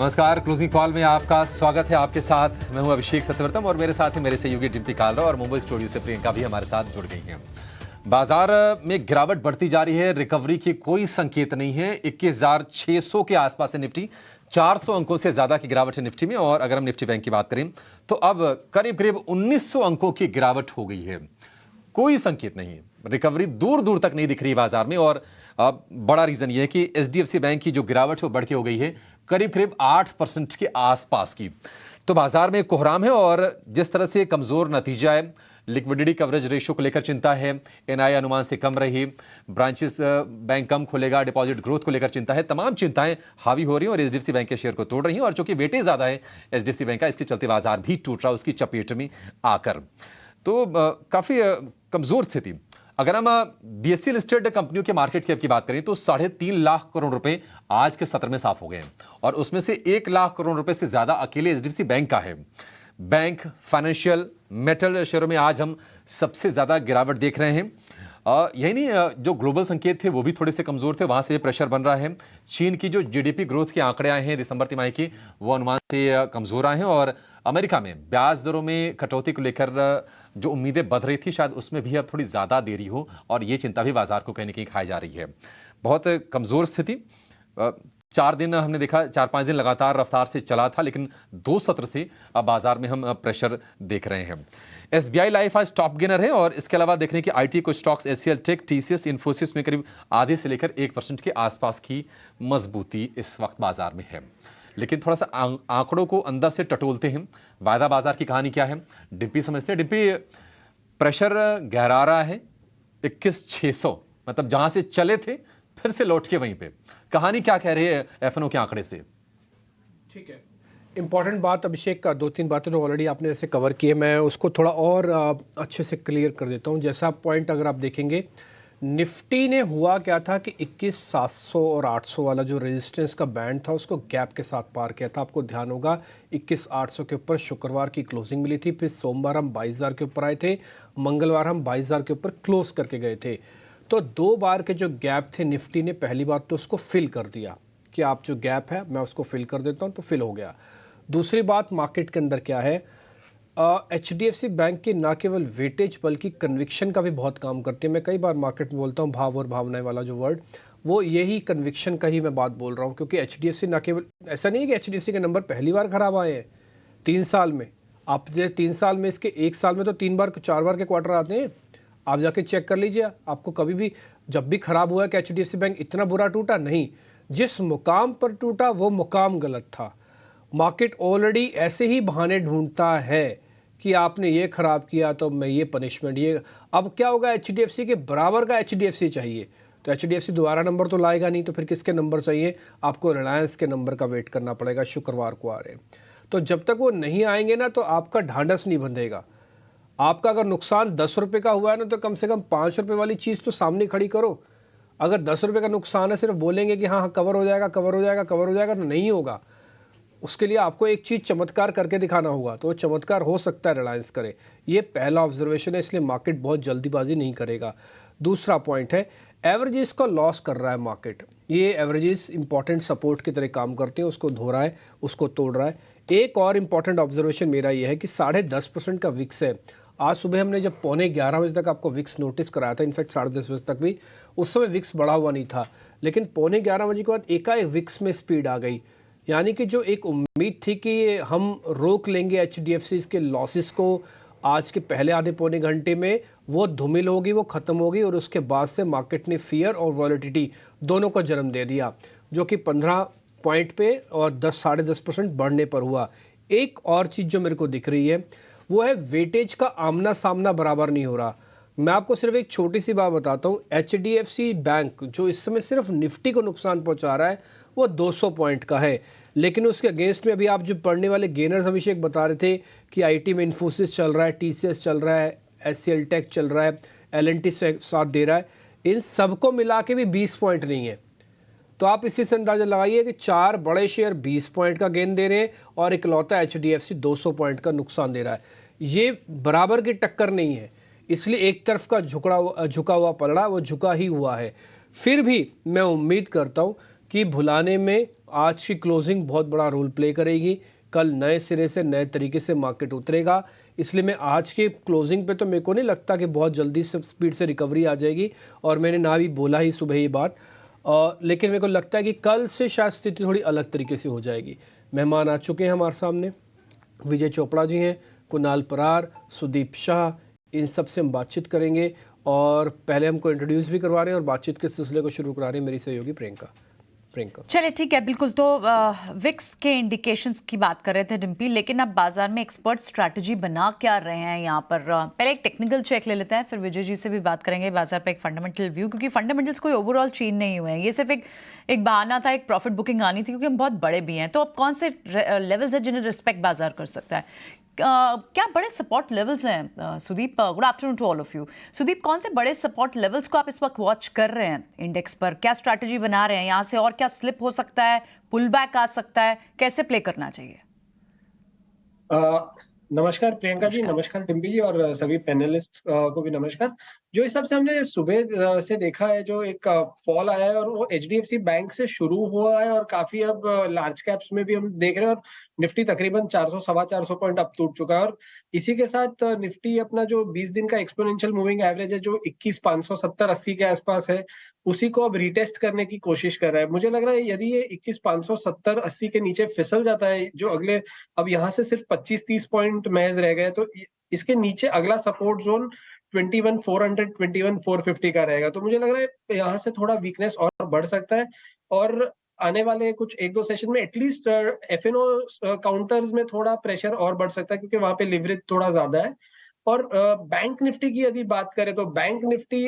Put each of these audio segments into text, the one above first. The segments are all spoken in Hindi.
नमस्कार, क्लोजिंग कॉल में आपका स्वागत है। आपके साथ मैं हूं अभिषेक सत्यवर्तम और मेरे साथ ही मेरे सहयोगी डिम्पी कालरा और मुंबई स्टूडियो से प्रियंका भी हमारे साथ जुड़ गई हैं। बाजार में गिरावट बढ़ती जा रही है, रिकवरी के कोई संकेत नहीं है। 21,600 के आसपास है निफ्टी, 400 अंकों से ज्यादा की गिरावट है निफ्टी में। और अगर हम निफ्टी बैंक की बात करें तो अब करीब करीब 1900 अंकों की गिरावट हो गई है। कोई संकेत नहीं, रिकवरी दूर दूर तक नहीं दिख रही बाजार में। और अब बड़ा रीजन यह है कि एचडीएफसी बैंक की जो गिरावट है वो बढ़ के हो गई है करीब करीब 8% के आसपास की। तो बाजार में कोहराम है और जिस तरह से कमजोर नतीजा है, लिक्विडिटी कवरेज रेशियो को लेकर चिंता है, एनआई अनुमान से कम रही, ब्रांचेस बैंक कम खुलेगा, डिपॉजिट ग्रोथ को लेकर चिंता है, तमाम चिंताएं हावी हो रही हैं और एचडीएफसी बैंक के शेयर को तोड़ रही हैं। और चूंकि वेटेज ज्यादा है एचडीएफसी बैंक का, इसके चलते बाजार भी टूट रहा है उसकी चपेट में आकर। तो काफी कमजोर स्थिति। अगर हम बीएससी लिस्टेड कंपनियों के मार्केट कैप की बात करें तो 3.5 लाख करोड़ रुपए आज के सत्र में साफ हो गए हैं और उसमें से 1 लाख करोड़ रुपए से ज्यादा अकेले एचडीएफसी बैंक का है। बैंक, फाइनेंशियल, मेटल शेयरों में आज हम सबसे ज्यादा गिरावट देख रहे हैं। यही नहीं, जो ग्लोबल संकेत थे वो भी थोड़े से कमजोर थे, वहां से प्रेशर बन रहा है। चीन की जो जीडीपी ग्रोथ के आंकड़े आए हैं दिसंबर तिमाही की, वो अनुमान से कमजोर आए हैं। और अमेरिका में ब्याज दरों में कटौती को लेकर जो उम्मीदें बढ़ रही थी, शायद उसमें भी अब थोड़ी ज्यादा देरी हो और ये चिंता भी बाजार को कहीं ना कहीं खाई जा रही है। बहुत कमजोर स्थिति। 4 दिन हमने देखा, 4-5 दिन लगातार रफ्तार से चला था, लेकिन 2 सत्र से अब बाजार में हम प्रेशर देख रहे हैं। एसबीआई लाइफ आज टॉप गेनर है और इसके अलावा देखने की आईटी को stocks HCL tech, TCS, Infosys में करीब आधे से लेकर 1% के आसपास की मजबूती इस वक्त बाजार में है। लेकिन थोड़ा सा आंकड़ों को अंदर से टटोलते हैं। वायदा बाजार की कहानी क्या है, डिप्पी समझते हैं। डिप्पी, प्रेशर गहरा रहा है 21,600, मतलब जहां से चले थे फिर से लौट के वहीं पे। कहानी क्या कह रही है एफएनओ के आंकड़े से? ठीक है, इंपॉर्टेंट बात अभिषेक का 2-3 बातें तो ऑलरेडी आपने ऐसे कवर किए, मैं उसको थोड़ा और अच्छे से क्लियर कर देता हूं। जैसा पॉइंट अगर आप देखेंगे, निफ्टी ने हुआ क्या था कि 21,700 और 800 वाला जो रेजिस्टेंस का बैंड था उसको गैप के साथ पार किया था। आपको ध्यान होगा 21,800 के ऊपर शुक्रवार की क्लोजिंग मिली थी, फिर सोमवार हम 22,000 के ऊपर आए थे, मंगलवार हम 22,000 के ऊपर क्लोज करके गए थे। तो 2 बार के जो गैप थे, निफ्टी ने पहली बात तो उसको फिल कर दिया कि आप जो गैप है मैं उसको फिल कर देता हूं, तो फिल हो गया। दूसरी बात, मार्केट के अंदर क्या है, एचडीएफसी बैंक की ना केवल वेटेज बल्कि कन्विक्शन का भी बहुत काम करती है। मैं कई बार मार्केट में बोलता हूँ भाव और भावनाएं वाला जो वर्ड, वो यही कन्विक्शन का ही मैं बात बोल रहा हूँ। क्योंकि एचडीएफसी ना केवल, ऐसा नहीं है कि एचडीएफसी के नंबर पहली बार खराब आए हैं 3 साल में। आप 3 साल में, इसके 1 साल में तो 3 बार 4 बार के क्वार्टर आते हैं। आप जाके चेक कर लीजिए, आपको कभी भी जब भी खराब हुआ कि एचडीएफसी बैंक इतना बुरा टूटा, नहीं। जिस मुकाम पर टूटा वो मुकाम गलत था। मार्केट ऑलरेडी ऐसे ही बहाने ढूंढता है कि आपने ये खराब किया तो मैं ये पनिशमेंट, ये अब क्या होगा, एचडीएफसी के बराबर का एचडीएफसी चाहिए। तो एचडीएफसी दोबारा नंबर तो लाएगा नहीं, तो फिर किसके नंबर चाहिए? आपको रिलायंस के नंबर का वेट करना पड़ेगा, शुक्रवार को आ रहे हैं। तो जब तक वो नहीं आएंगे ना, तो आपका ढांढस नहीं बंधेगा। आपका अगर नुकसान 10 रुपये का हुआ है ना, तो कम से कम 5 रुपये वाली चीज़ तो सामने खड़ी करो। अगर 10 रुपये का नुकसान है, सिर्फ बोलेंगे कि हाँ हाँ कवर हो जाएगा, कवर हो जाएगा, कवर हो जाएगा, तो नहीं होगा। उसके लिए आपको एक चीज़ चमत्कार करके दिखाना होगा, तो वो चमत्कार हो सकता है रिलायंस करे। ये पहला ऑब्जर्वेशन है, इसलिए मार्केट बहुत जल्दीबाजी नहीं करेगा। दूसरा पॉइंट है, एवरेजेस का लॉस कर रहा है मार्केट। ये एवरेजेस इंपॉर्टेंट सपोर्ट की तरह काम करते हैं, उसको धो रहा है, उसको तोड़ रहा है। एक और इम्पॉर्टेंट ऑब्जर्वेशन मेरा ये है कि 10.5% का विक्स है। आज सुबह हमने जब 11:15 बजे तक आपको विक्स नोटिस कराया था, इनफैक्ट 10:30 बजे तक भी, उस समय विक्स बढ़ा हुआ नहीं था। लेकिन 11:15 बजे के बाद एकाएक विक्स में स्पीड आ गई। यानी कि जो एक उम्मीद थी कि हम रोक लेंगे एचडीएफसी के लॉसेस को आज के पहले आधे पौने घंटे में, वो धूमिल होगी, वो ख़त्म होगी। और उसके बाद से मार्केट ने फियर और वॉलेटिलिटी दोनों को जन्म दे दिया, जो कि 15 पॉइंट पे और 10-10.5% बढ़ने पर हुआ। एक और चीज़ जो मेरे को दिख रही है वो है वेटेज का आमना सामना बराबर नहीं हो रहा। मैं आपको सिर्फ एक छोटी सी बात बताता हूँ, एचडीएफसी बैंक जो इस समय सिर्फ निफ्टी को नुकसान पहुंचा रहा है वो 200 पॉइंट का है। लेकिन उसके अगेंस्ट में अभी आप जो पढ़ने वाले गेनर्स अभिषेक बता रहे थे कि आईटी में इन्फोसिस चल रहा है, टीसीएस चल रहा है, एचसीएल टेक चल रहा है, एलएनटी साथ दे रहा है, इन सबको मिला के भी 20 पॉइंट नहीं है। तो आप इसी से अंदाजा लगाइए कि 4 बड़े शेयर 20 पॉइंट का गेन दे रहे हैं और इकलौता एचडीएफसी 200 पॉइंट का नुकसान दे रहा है। ये बराबर की टक्कर नहीं है, इसलिए एक तरफ का झुका हुआ पलड़ा वो झुका ही हुआ है। फिर भी मैं उम्मीद करता हूँ कि भुलाने में आज की क्लोजिंग बहुत बड़ा रोल प्ले करेगी। कल नए सिरे से नए तरीके से मार्केट उतरेगा, इसलिए मैं आज के क्लोजिंग पे तो मेरे को नहीं लगता कि बहुत जल्दी से स्पीड से रिकवरी आ जाएगी, और मैंने ना भी बोला ही सुबह ये बात। लेकिन मेरे को लगता है कि कल से शायद स्थिति थोड़ी अलग तरीके से हो जाएगी। मेहमान आ चुके हैं हमारे सामने, विजय चोपड़ा जी हैं, कुणाल परार, सुदीप शाह, इन सब से हम बातचीत करेंगे। और पहले हमको इंट्रोड्यूस भी करवा रहे हैं और बातचीत के सिलसिले को शुरू करा रहे हैं मेरी सहयोगी प्रियंका। चलिए ठीक है, बिल्कुल। तो विक्स के इंडिकेशंस की बात कर रहे थे डिम्पी, लेकिन अब बाजार में एक्सपर्ट स्ट्रैटेजी बना क्या रहे हैं यहाँ पर? पहले एक टेक्निकल चेक ले लेते हैं, फिर विजय जी से भी बात करेंगे बाजार पर एक फंडामेंटल व्यू, क्योंकि फंडामेंटल्स कोई ओवरऑल चेंज नहीं हुए हैं। ये सिर्फ एक बहाना था, एक प्रॉफिट बुकिंग आनी थी, क्योंकि हम बहुत बड़े भी हैं। तो अब कौन से लेवल्स हैं जिन्हें रिस्पेक्ट बाजार कर सकता है? क्या बड़े सपोर्ट लेवल्स हैं? Sudeep, good afternoon to all of you. Sudeep, कौन से बड़े सपोर्ट लेवल्स को आप इस वक्त वॉच कर रहे हैं इंडेक्स पर? क्या स्ट्रैटेजी बना रहे हैं यहाँ से, और क्या स्लिप हो सकता है, पुल बैक आ सकता है, कैसे प्ले करना चाहिए? नमस्कार प्रियंका जी, नमस्कार डिम्पी जी, और सभी पैनलिस्ट को भी नमस्कार। जो हिसाब से हमने सुबह से देखा है, जो एक फॉल आया है और वो एचडीएफसी बैंक से शुरू हुआ है, और काफी अब लार्ज कैप्स में भी हम देख रहे हैं, और निफ्टी तकरीबन 400 सवा 400 पॉइंट अब टूट चुका है। और इसी के साथ निफ्टी अपना जो 20 दिन का एक्सपोनेंशियल मूविंग एवरेज है, जो 21,570-80 के आसपास है, उसी को अब रिटेस्ट करने की कोशिश कर रहा है। मुझे लग रहा है यदि ये 21,570-80 के नीचे फिसल जाता है, जो अगले अब यहाँ से सिर्फ 25-30 पॉइंट महज रह गए, तो इसके नीचे अगला सपोर्ट जोन 21,400 21,450 का रहेगा। तो मुझे लग रहा है यहाँ से थोड़ा वीकनेस और बढ़ सकता है, और आने वाले कुछ 1-2 सेशन में एटलीस्ट एफएनओ काउंटर्स में थोड़ा प्रेशर और बढ़ सकता है, क्योंकि वहां पे लिवरेज थोड़ा ज्यादा है। और बैंक निफ्टी की यदि बात करें, तो बैंक निफ्टी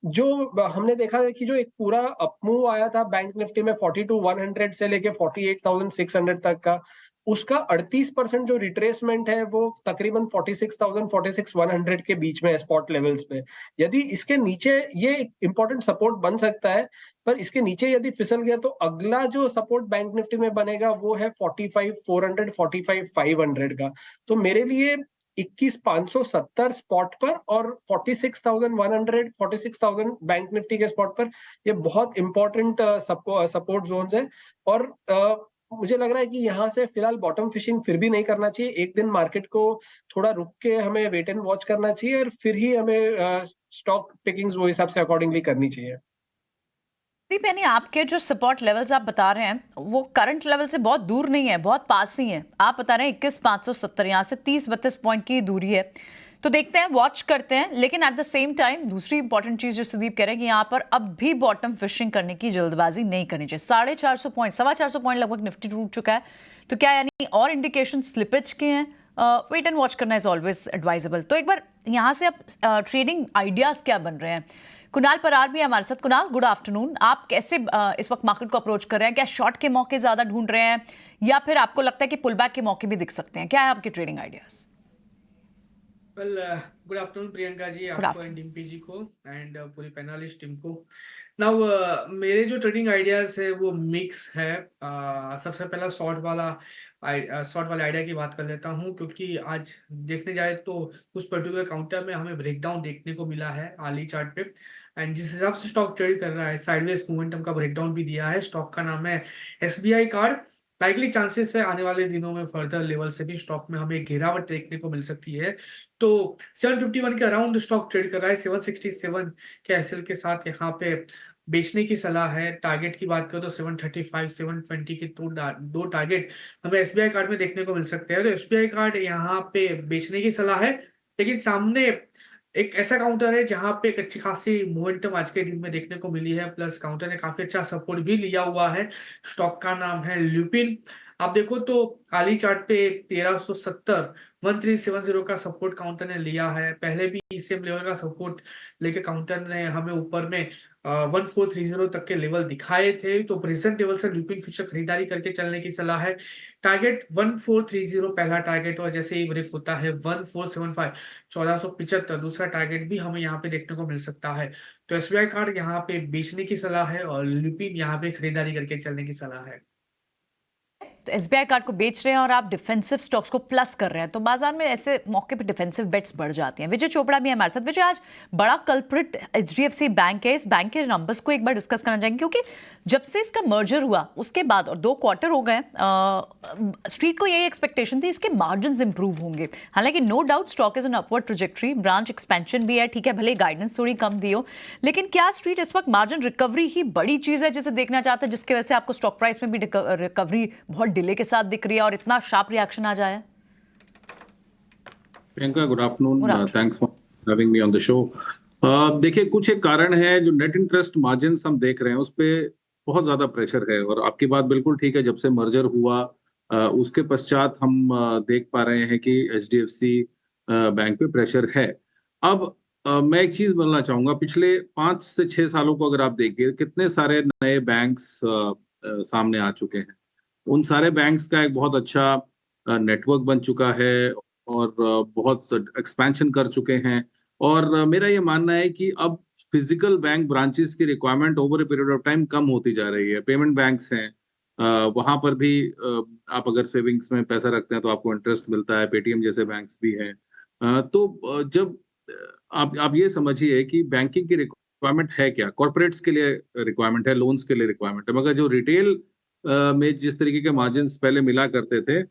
जो हमने देखा है कि जो एक पूरा अपमूव आया था बैंक निफ्टी में 42,100 से लेके 48,600 तक का, उसका 38% जो रिट्रेसमेंट है वो तकरीबन 46,000 46,100 के बीच में है स्पॉट लेवल्स पे। यदि इसके नीचे ये एक इंपॉर्टेंट सपोर्ट बन सकता है, पर इसके नीचे यदि फिसल गया तो अगला जो सपोर्ट बैंक निफ्टी में बनेगा वो है 45,400 45,500 का। तो मेरे लिए 21,570 स्पॉट पर और 46,100 46,000 बैंक निफ्टी के स्पॉट पर ये बहुत इंपॉर्टेंट सपोर्ट जोन्स है। और मुझे लग रहा है कि यहाँ से फिलहाल बॉटम फिशिंग फिर भी नहीं करना चाहिए। एक दिन मार्केट को थोड़ा रुक के हमें वेट एंड वॉच करना चाहिए, और फिर ही हमें स्टॉक पिकिंग्स वो हिसाब से अकॉर्डिंगली करनी चाहिए। दीप, यानी आपके जो सपोर्ट लेवल्स आप बता रहे हैं वो करंट लेवल से बहुत दूर नहीं है, बहुत पास नहीं है। आप बता रहे हैं 21,570, यहाँ से 30-32 पॉइंट की दूरी है। तो देखते हैं, वॉच करते हैं। लेकिन एट द सेम टाइम दूसरी इंपॉर्टेंट चीज जो सुदीप कह रहे हैं कि यहाँ पर अब भी बॉटम फिशिंग करने की जल्दबाजी नहीं करनी चाहिए। 450 पॉइंट, 425 पॉइंट लगभग निफ्टी टूट चुका है। तो क्या यानी और इंडिकेशन स्लिपेज के हैं? वेट एंड वॉच करना इज ऑलवेज एडवाइजेबल। तो एक बार यहाँ से अब ट्रेडिंग आइडियाज क्या बन रहे हैं? कुणाल परार भी है हमारे साथ। Kunal, good afternoon. आप कैसे इस वक्त मार्केट को अप्रोच कर रहे हैं? क्या शॉर्ट के मौके ज्यादा ढूंढ रहे हैं, या फिर आपको लगता है कि पुल बैक के मौके भी दिख सकते हैं? क्या है आपके trading ideas? Well, good afternoon Priyanka ji, आपको एंड डिम्पी जी को, एंड पूरी पैनलिस्ट टीम को। नाउ मेरे जो ट्रेडिंग आइडियाज है वो मिक्स है। सबसे पहला शॉर्ट वाले आइडिया की बात कर लेता हूँ, क्योंकि आज देखने जाए तो उस पर्टिकुलर काउंटर में हमें ब्रेकडाउन देखने को मिला है आर्ली चार्ट पे, एंड जिस हिसाब से स्टॉक ट्रेड कर रहा है साइडवेज मोमेंटम का ब्रेकडाउन भी दिया है। स्टॉक का नाम है एसबीआई कार्ड। लाइकली चांसेस है आने वाले दिनों में फर्दर लेवल से भी स्टॉक में हमें गिरावट देखने को मिल सकती है। तो 751 के अराउंड स्टॉक ट्रेड कर रहा है। 767 के एसएल के साथ यहाँ पे बेचने की सलाह है। टारगेट की बात करें तो 735 720 के दो टारगेट हमें एसबीआई कार्ड में देखने को मिल सकते हैं। तो एसबीआई कार्ड यहाँ पे बेचने की सलाह है, लेकिन सामने एक ऐसा काउंटर है जहां पे एक अच्छी खासी मोमेंटम आज के दिन में देखने को मिली है, प्लस काउंटर ने काफी अच्छा सपोर्ट भी लिया हुआ है। स्टॉक का नाम है ल्यूपिन। आप देखो तो आली चार्ट पे 1370 1370 का सपोर्ट काउंटर ने लिया है। पहले भी सेम लेवल का सपोर्ट लेके काउंटर ने हमें ऊपर में 1430 तक के लेवल दिखाए थे। तो प्रेजेंट लेवल से ल्यूपिन फ्यूचर खरीदारी करके चलने की सलाह है। टारगेट 1430 पहला टारगेट, और जैसे ही ब्रेक होता है 1475 1475 दूसरा टारगेट भी हमें यहाँ पे देखने को मिल सकता है। तो एसबीआई कार्ड यहाँ पे बेचने की सलाह है और ल्यूपिन यहाँ पे खरीदारी करके चलने की सलाह है। तो एसबीआई कार्ड को बेच रहे हैं और आप डिफेंसिव स्टॉक्स को प्लस कर रहे हैं, तो बाजार में ऐसे मौके पे डिफेंसिव बेट्स बढ़ जाती हैं। विजय चोपड़ा भी है हमारे साथ। विजय, आज बड़ा कल्प्रिट एचडीएफसी बैंक है, इस बैंक के नंबर्स को एक बार डिस्कस करना चाहेंगे, क्योंकि जब से इसका मर्जर हुआ उसके बाद और 2 क्वार्टर हो गए, स्ट्रीट को यही एक्सपेक्टेशन थी इसके मार्जिन इंप्रूव होंगे। हालांकि no doubt stock is an upward trajectory, branch expansion भी है, ठीक है, भले गाइडेंस थोड़ी कम दी हो, लेकिन क्या स्ट्रीट इस वक्त मार्जिन रिकवरी ही बड़ी चीज है जिसे देखना चाहता है, जिसकी वजह से आपको स्टॉक प्राइस में भी रिकवरी बहुत डिले के साथ दिख रही है और इतना शार्प रिएक्शन आ जाए? Priyanka, good afternoon, thanks for having me on the show. देखिए, कुछ एक कारण है, जो नेट इंटरेस्ट मार्जिन हम देख रहे हैं उस पे बहुत ज्यादा प्रेशर है, और आपकी बात बिल्कुल ठीक है। जब से मर्जर हुआ उसके पश्चात हम देख पा रहे हैं कि एचडीएफसी बैंक पे प्रेशर है। अब मैं एक चीज बोलना चाहूंगा, पिछले 5 से 6 सालों को अगर आप देखिए, कितने सारे नए बैंक्स सामने आ चुके हैं। उन सारे बैंक्स का एक बहुत अच्छा नेटवर्क बन चुका है और बहुत एक्सपेंशन कर चुके हैं। और मेरा ये मानना है कि अब फिजिकल बैंक ब्रांचेस की requirement over a period of time कम होती जा रही है। पेमेंट बैंक्स हैं, वहां पर भी आप अगर सेविंग्स में पैसा रखते हैं तो आपको इंटरेस्ट मिलता है। पेटीएम जैसे बैंक्स भी हैं। जब आप ये समझिए कि बैंकिंग की रिक्वायरमेंट है क्या, कॉर्पोरेट्स के लिए रिक्वायरमेंट है, लोन्स के लिए रिक्वायरमेंट है, मगर जो रिटेल में जिस तरीके के मार्जिन्स पहले मिला करते थे,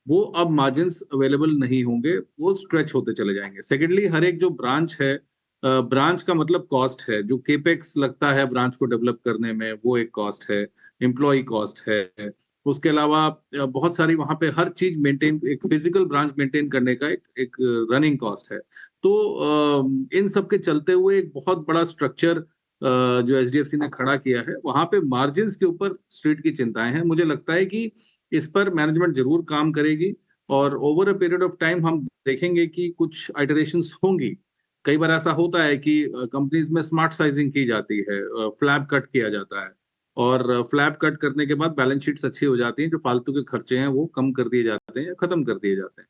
वो अब मार्जिन्स अवेलेबल नहीं होंगे, वो स्ट्रेच होते चले जाएंगे। सेकेंडली, हर एक जो ब्रांच है, ब्रांच का मतलब कॉस्ट है, जो केपेक्स लगता है ब्रांच को डेवलप करने में, वो एक कॉस्ट है, एम्प्लॉय कॉस्ट है। उसके अलावा बहुत सारी वहां पे हर चीज मेंटेन, एक फिजिकल ब्रांच मेंटेन करने का एक रनिंग कॉस्ट है। तो इन सब के चलते हुए एक बहुत बड़ा स्ट्रक्चर जो एचडीएफसी ने खड़ा किया है, वहां पे मार्जिन्स के ऊपर स्ट्रीट की चिंताएं हैं। मुझे लगता है कि इस पर मैनेजमेंट जरूर काम करेगी और over a period of time हम देखेंगे कि कुछ आइटरेशंस होंगी। कई बार ऐसा होता है कि कंपनीज में स्मार्ट साइजिंग की जाती है, फ्लैप कट किया जाता है, और फ्लैप कट करने के बाद बैलेंस शीट्स अच्छी हो जाती हैं, जो फालतू के खर्चे हैं वो कम कर दिए जाते हैं या खत्म कर दिए जाते हैं।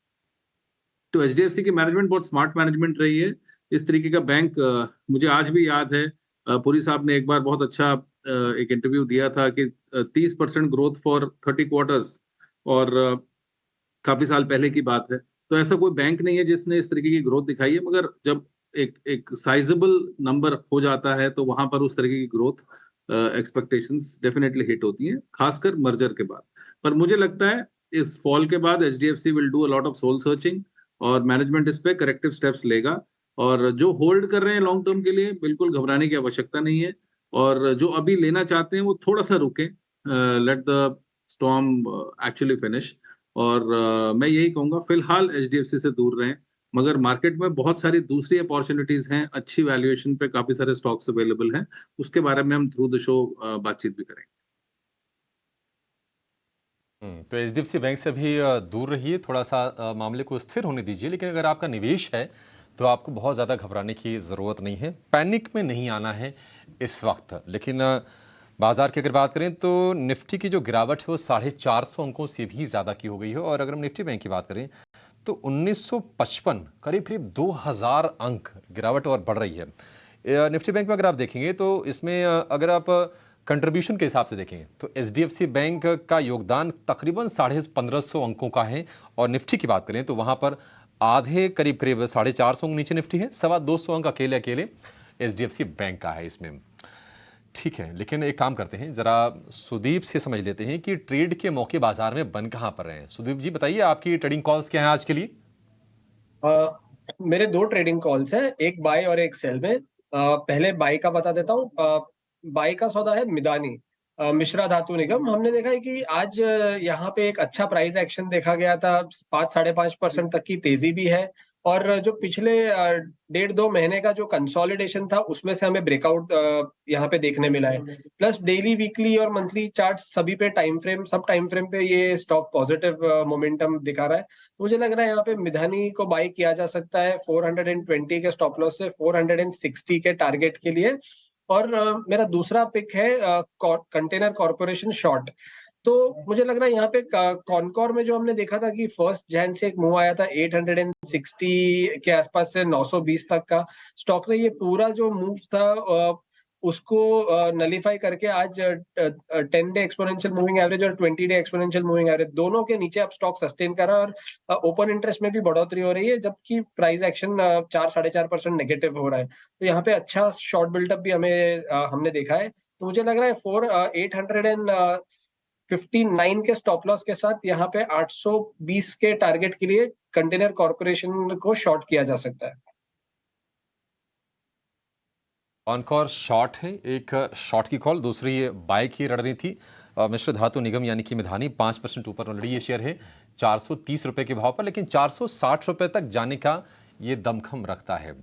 तो एचडीएफसी की मैनेजमेंट बहुत स्मार्ट मैनेजमेंट रही है। इस तरीके का बैंक मुझे आज भी याद है, पुरी साहब ने एक बार बहुत अच्छा एक इंटरव्यू दिया था कि 30% ग्रोथ फॉर 30 क्वार्टर्स, और काफी साल पहले की बात है। तो ऐसा कोई बैंक नहीं है जिसने इस तरीके की ग्रोथ दिखाई है, मगर जब एक साइजेबल नंबर हो जाता है तो वहां पर उस तरीके की ग्रोथ एक्सपेक्टेशंस डेफिनेटली हिट होती हैं, खासकर मर्जर के बाद। पर मुझे लगता है इस फॉल के बाद HDFC will do a lot of soul searching, और मैनेजमेंट इस पे करेक्टिव स्टेप्स लेगा। और जो होल्ड कर रहे हैं लॉन्ग टर्म के लिए, बिल्कुल घबराने की आवश्यकता नहीं है, और जो अभी लेना चाहते हैं वो थोड़ा सा रुकें, let the storm actually finish. और मैं यही कहूंगा, फिलहाल एचडीएफसी से दूर रहें, मगर मार्केट में बहुत सारी दूसरी अपॉर्चुनिटीज हैं, अच्छी वैल्यूएशन पे काफी सारे स्टॉक्स अवेलेबल हैं, उसके बारे में हम थ्रू द शो बातचीत भी करेंगे। तो एचडीएफसी बैंक से भी दूर रहिए, थोड़ा सा मामले को स्थिर होने दीजिए। लेकिन अगर आपका निवेश है तो आपको बहुत ज़्यादा घबराने की ज़रूरत नहीं है, पैनिक में नहीं आना है इस वक्त। लेकिन बाजार की अगर बात करें तो निफ्टी की जो गिरावट है वो 450 अंकों से भी ज़्यादा की हो गई है। और अगर हम निफ्टी बैंक की बात करें तो 1955 करीब करीब 2000 अंक गिरावट और बढ़ रही है निफ्टी बैंक में। अगर आप देखेंगे तो इसमें अगर आप कंट्रीब्यूशन के हिसाब से देखें तो एचडीएफसी बैंक का योगदान तकरीबन 1550 अंकों का है, और निफ्टी की बात करें तो वहां पर आधे करीब करीब 450 अंक नीचे निफ्टी है, 225 अंक अकेले अकेले एचडीएफसी बैंक का है इसमें। ठीक है, लेकिन एक काम करते हैं, जरा सुदीप से समझ लेते हैं कि ट्रेड के मौके बाजार में बन कहां पर रहे हैं। सुदीप जी बताइए, आपकी ट्रेडिंग कॉल्स क्या हैं आज के लिए? मेरे 2 ट्रेडिंग कॉल्स हैं, एक बाय और एक सेल में। पहले बाय का बता देता हूँ। बाय का सौदा है मिदानी, मिश्रा धातु निगम। हमने देखा है कि आज यहाँ पे एक अच्छा प्राइस एक्शन देखा गया था, 5-5.5% तक की तेजी भी है, और जो पिछले 1.5-2 महीने का जो कंसोलिडेशन था उसमें से हमें ब्रेकआउट यहाँ पे देखने मिला है। प्लस डेली, वीकली और मंथली चार्ट सभी पे सब टाइम फ्रेम पे ये स्टॉक पॉजिटिव मोमेंटम दिखा रहा है। मुझे लग रहा है यहाँ पे मिधानी को बाय किया जा सकता है 420 के स्टॉप लॉस से 460 के टारगेट के लिए। और मेरा दूसरा पिक है कंटेनर कॉर्पोरेशन शॉर्ट। तो मुझे लग रहा है यहाँ पे कॉनकॉर में जो हमने देखा था कि 1 जनवरी से एक मूव आया था 860 के आसपास से 920 तक का, स्टॉक ने ये पूरा जो मूव था उसको नलीफाई करके आज 10-डे एक्सपोनेंशियल मूविंग एवरेज और 20-डे एक्सपोनेंशियल मूविंग एवरेज दोनों के नीचे अब स्टॉक सस्टेन कर रहा है और ओपन इंटरेस्ट में भी बढ़ोतरी हो रही है, जबकि प्राइस एक्शन 4-4.5% नेगेटिव हो रहा है। तो यहाँ पे अच्छा शॉर्ट बिल्डअप भी हमने देखा है। तो मुझे लग रहा है 859 के स्टॉप लॉस के साथ यहाँ पे 820 के टारगेट के लिए कंटेनर कॉर्पोरेशन को शॉर्ट किया जा सकता है। कॉनकॉर शॉर्ट है, एक शॉर्ट की कॉल, दूसरी बाय की रणनीति। मिश्र धातु निगम यानी कि मिधानी 5% ऊपर ऑलरेडी ये शेयर है 430 रुपए के भाव पर, लेकिन 460 रुपए तक जाने का ये दमखम रखता है।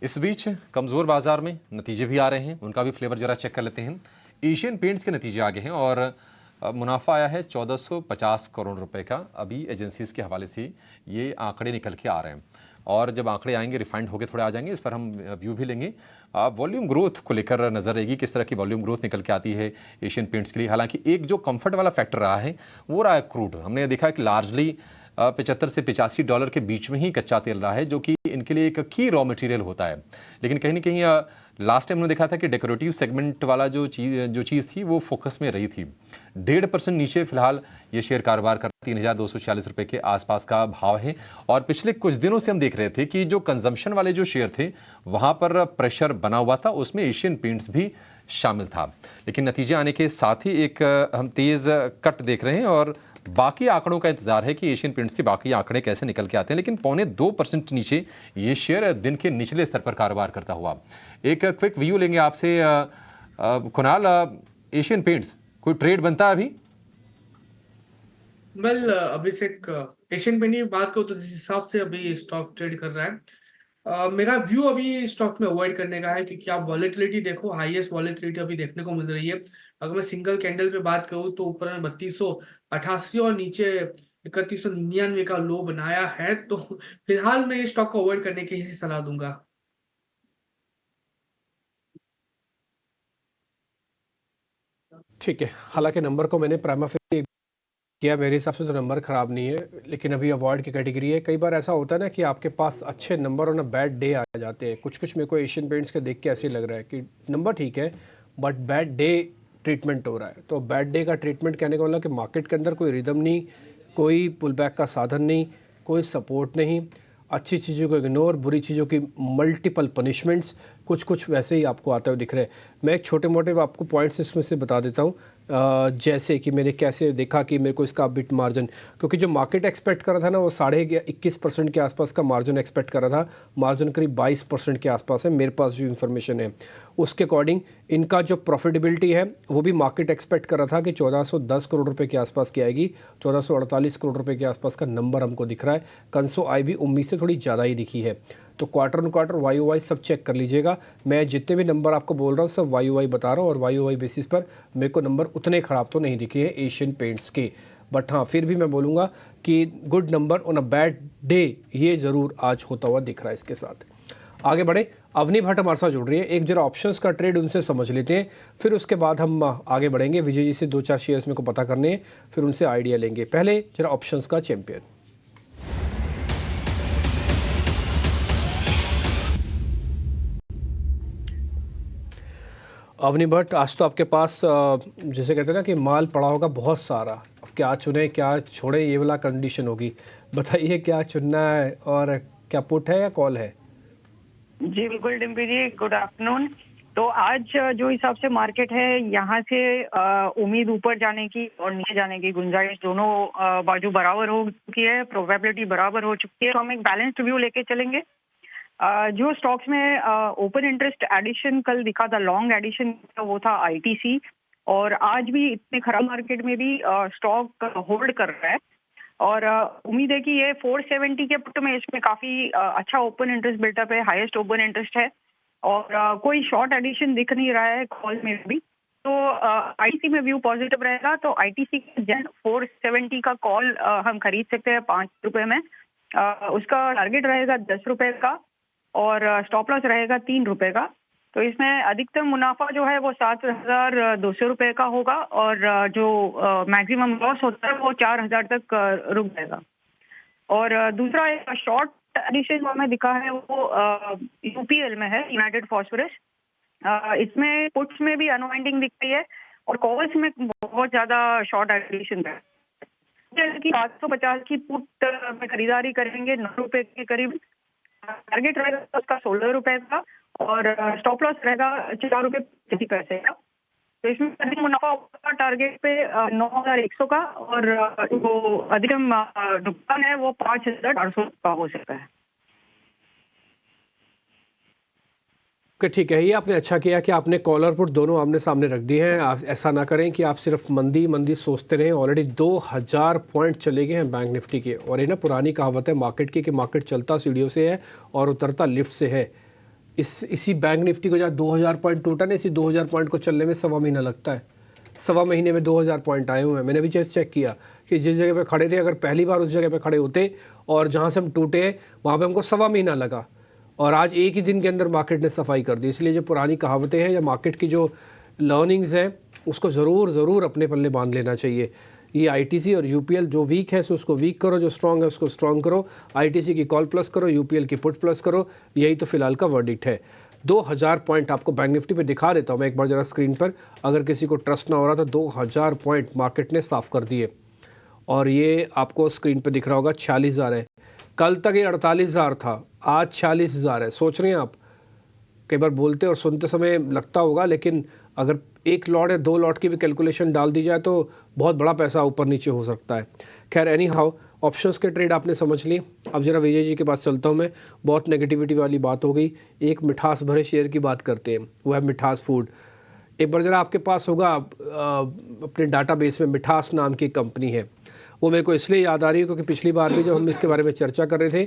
इस बीच कमजोर बाजार में नतीजे भी आ रहे हैं, उनका भी फ्लेवर जरा चेक कर लेते हैं। एशियन पेंट्स के नतीजे आगे हैं और मुनाफा आया है 1450 करोड़ रुपए का। अभी एजेंसीज के हवाले से ये आंकड़े निकल के आ रहे हैं और जब आंकड़े आएंगे रिफाइंड होके थोड़े आ जाएंगे, इस पर हम व्यू भी लेंगे। वॉल्यूम ग्रोथ को लेकर नजर रहेगी, किस तरह की वॉल्यूम ग्रोथ निकल के आती है एशियन पेंट्स के लिए। हालांकि एक जो कंफर्ट वाला फैक्टर रहा है वो रहा है क्रूड। हमने देखा कि लार्जली 75 से 85 डॉलर के बीच में ही कच्चा तेल रहा है, जो कि इनके लिए एक की रॉ मटेरियल होता है। लेकिन कहीं ना कहीं लास्ट टाइम हमने देखा था कि डेकोरेटिव सेगमेंट वाला जो चीज़ थी वो फोकस में रही थी। 1.5% नीचे फिलहाल ये शेयर कारोबार कर 3246 रुपए के आसपास का भाव है। और पिछले कुछ दिनों से हम देख रहे थे कि जो कंजम्पशन वाले जो शेयर थे वहां पर प्रेशर बना हुआ था, उसमें एशियन पेंट्स भी शामिल था। लेकिन नतीजे आने के साथ ही एक हम तेज कट देख रहे हैं और बाकी आंकड़ों का इंतजार है कि एशियन पेंट्स के बाकी आंकड़े कैसे निकल के आते हैं। लेकिन 0.25% नीचे ये शेयर दिन के निचले स्तर पर कारोबार करता हुआ। एक क्विक व्यू लेंगे आपसे कुणाल, एशियन पेंट्स कोई ट्रेड बनता है अभी? वेल अभिषेक, एशियन पेंट की बात करूँ तो जिस हिसाब से अभी स्टॉक ट्रेड कर रहा है, मेरा व्यू अभी स्टॉक में अवॉइड करने का है, क्योंकि आप वॉलेटिलिटी देखो, हाईएस्ट वॉलेटिलिटी अभी देखने को मिल रही है। अगर मैं सिंगल कैंडल पे बात करूँ तो ऊपर में 3288 और नीचे 3199 का लो बनाया है। तो फिलहाल मैं इस स्टॉक को अवॉइड करने की ही सलाह दूंगा। ठीक है, हालांकि नंबर को मैंने प्राइमा फेसी किया, मेरे हिसाब से तो नंबर ख़राब नहीं है, लेकिन अभी अवॉइड की कैटेगरी है। कई बार ऐसा होता है ना कि आपके पास अच्छे नंबर और ना बैड डे आ जाते हैं। कुछ मेरे को एशियन पेंट्स के देख के ऐसे ही लग रहा है कि नंबर ठीक है बट बैड डे ट्रीटमेंट हो रहा है। तो बैड डे का ट्रीटमेंट कहने का मतलब कि मार्केट के अंदर कोई रिदम नहीं, कोई पुल बैक का साधन नहीं, कोई सपोर्ट नहीं, अच्छी चीज़ों को इग्नोर, बुरी चीज़ों की मल्टीपल पनिशमेंट्स, कुछ वैसे ही आपको आते हुए दिख रहे हैं। मैं एक छोटे मोटे आपको पॉइंट्स इसमें से बता देता हूँ, जैसे कि मैंने कैसे देखा कि मेरे को इसका बिट मार्जिन, क्योंकि जो मार्केट एक्सपेक्ट कर रहा था ना वो 21.5% के आसपास का मार्जिन एक्सपेक्ट कर रहा था, मार्जिन करीब 22% के आसपास है मेरे पास जो इन्फॉर्मेशन है उसके अकॉर्डिंग। इनका जो प्रॉफिटेबिलिटी है वो भी मार्केट एक्सपेक्ट कर रहा था कि 1410 करोड़ रुपए के आसपास की आएगी, 1448 करोड़ रुपए के आसपास का नंबर हमको दिख रहा है। कंसो आई भी उम्मीद से थोड़ी ज़्यादा ही दिखी है। तो क्वार्टर ऑन क्वार्टर YOY सब चेक कर लीजिएगा। मैं जितने भी नंबर आपको बोल रहा हूँ सब YOY बता रहा हूँ, और YOY बेसिस पर मेरे को नंबर उतने ख़राब तो नहीं दिखे हैं एशियन पेंट्स के। बट हाँ, फिर भी मैं बोलूँगा कि good number on a bad day ये ज़रूर आज होता हुआ दिख रहा है। इसके साथ आगे बढ़े, अवनी भट्ट हमारे साथ जुड़ रही है, एक जरा ऑप्शंस का ट्रेड उनसे समझ लेते हैं, फिर उसके बाद हम आगे बढ़ेंगे। विजय जी से 2-4 शेयर्स मेरे को पता करने हैं, फिर उनसे आइडिया लेंगे। पहले जरा ऑप्शंस का चैंपियन अवनी भट्ट। आज तो आपके पास जैसे कहते हैं ना कि माल पड़ा होगा बहुत सारा, अब क्या चुने क्या छोड़े ये वाला कंडीशन होगी। बताइए क्या चुनना है और क्या पुट है या कॉल है? जी बिल्कुल डिम्पी जी, गुड आफ्टरनून। तो आज जो हिसाब से मार्केट है, यहाँ से उम्मीद ऊपर जाने की और नीचे जाने की गुंजाइश दोनों बाजू बराबर हो चुकी है, प्रोबेबिलिटी बराबर हो चुकी है। तो हम एक बैलेंस्ड व्यू लेके चलेंगे। जो स्टॉक्स में ओपन इंटरेस्ट एडिशन कल दिखा था, लॉन्ग एडिशन, वो था ITC, और आज भी इतने खराब मार्केट में भी स्टॉक होल्ड कर रहा है। और उम्मीद है कि ये 470 के पुट में इसमें काफ़ी अच्छा ओपन इंटरेस्ट बिल्टअप है, हाईएस्ट ओपन इंटरेस्ट है, और कोई शॉर्ट एडिशन दिख नहीं रहा है कॉल में भी। तो ITC में व्यू पॉजिटिव रहेगा। तो ITC जन 470 का कॉल हम खरीद सकते हैं 5 रुपये में। उसका टारगेट रहेगा 10 रुपये का और स्टॉप लॉस रहेगा 3 रुपये का। तो इसमें अधिकतम मुनाफा जो है वो 7,200 रुपये का होगा, और जो मैक्सिमम लॉस होता है वो 4,000 तक रुक जाएगा। और दूसरा एक शॉर्ट एडिशन जो हमें दिखा है वो UPL में है, यूनाइटेड फॉस्फोरस। इसमें पुट्स में भी अनवाइंडिंग दिख रही है और कॉल्स में बहुत ज्यादा शॉर्ट एडिशन है। 550 की पुट में खरीदारी करेंगे 9 रुपए के करीब। टारगेट रहेगा उसका 16 रुपए का और स्टॉप लॉस रहेगा 4 रुपए 50 पैसे का। तो इसमें अधिक मुनाफा होगा टारगेट पे 9,100 का और जो अधिकतम नुकसान है वो 5,800 का हो सकता है। ठीक है, ये आपने अच्छा किया कि आपने कॉलर पुट दोनों आमने सामने रख दिए हैं। आप ऐसा ना करें कि आप सिर्फ मंदी सोचते रहें। ऑलरेडी 2000 पॉइंट चले गए हैं बैंक निफ्टी के। और ये ना पुरानी कहावत है मार्केट की कि मार्केट चलता सीढ़ियों से है और उतरता लिफ्ट से है। इसी बैंक निफ्टी को जहाँ 2000 पॉइंट टूटा ना, इसी 2000 पॉइंट को चलने में 1.25 महीना लगता है। 1.25 महीने में 2000 पॉइंट आए हुए हैं। मैंने भी चेक किया कि जिस जगह पे खड़े थे, अगर पहली बार उस जगह पे खड़े होते और जहाँ से हम टूटे वहाँ पे हमको 1.25 महीना लगा और आज एक ही दिन के अंदर मार्केट ने सफाई कर दी। इसलिए जो पुरानी कहावतें हैं या मार्केट की जो लर्निंग्स हैं उसको ज़रूर अपने पल्ले बांध लेना चाहिए। ये आईटीसी और यूपीएल जो वीक है सो उसको वीक करो, जो स्ट्रांग है उसको स्ट्रांग करो। आईटीसी की कॉल प्लस करो, यूपीएल की पुट प्लस करो। यही तो फिलहाल का वर्डिक्ट है। 2000 पॉइंट आपको बैंक निफ्टी पे दिखा देता हूँ मैं एक बार ज़रा स्क्रीन पर, अगर किसी को ट्रस्ट ना हो रहा तो 2000 पॉइंट मार्केट ने साफ़ कर दिए और ये आपको स्क्रीन पे दिख रहा होगा 46,000 है। कल तक ये 48,000 था, आज 46,000 है। सोच रहे हैं आप, कई बार बोलते और सुनते समय लगता होगा, लेकिन अगर एक लॉट या 2 लॉट की भी कैलकुलेशन डाल दी जाए तो बहुत बड़ा पैसा ऊपर नीचे हो सकता है। खैर एनी हाउ, ऑप्शंस के ट्रेड आपने समझ लिए। अब जरा विजय जी के पास चलता हूँ मैं। बहुत नेगेटिविटी वाली बात हो गई, एक मिठास भरे शेयर की बात करते हैं, वो है मिठास फूड। एक बार जरा आपके पास होगा अपने डाटाबेस में मिठास नाम की कंपनी है। वो मेरे को इसलिए याद आ रही है क्योंकि पिछली बार भी जब हम इसके बारे में चर्चा कर रहे थे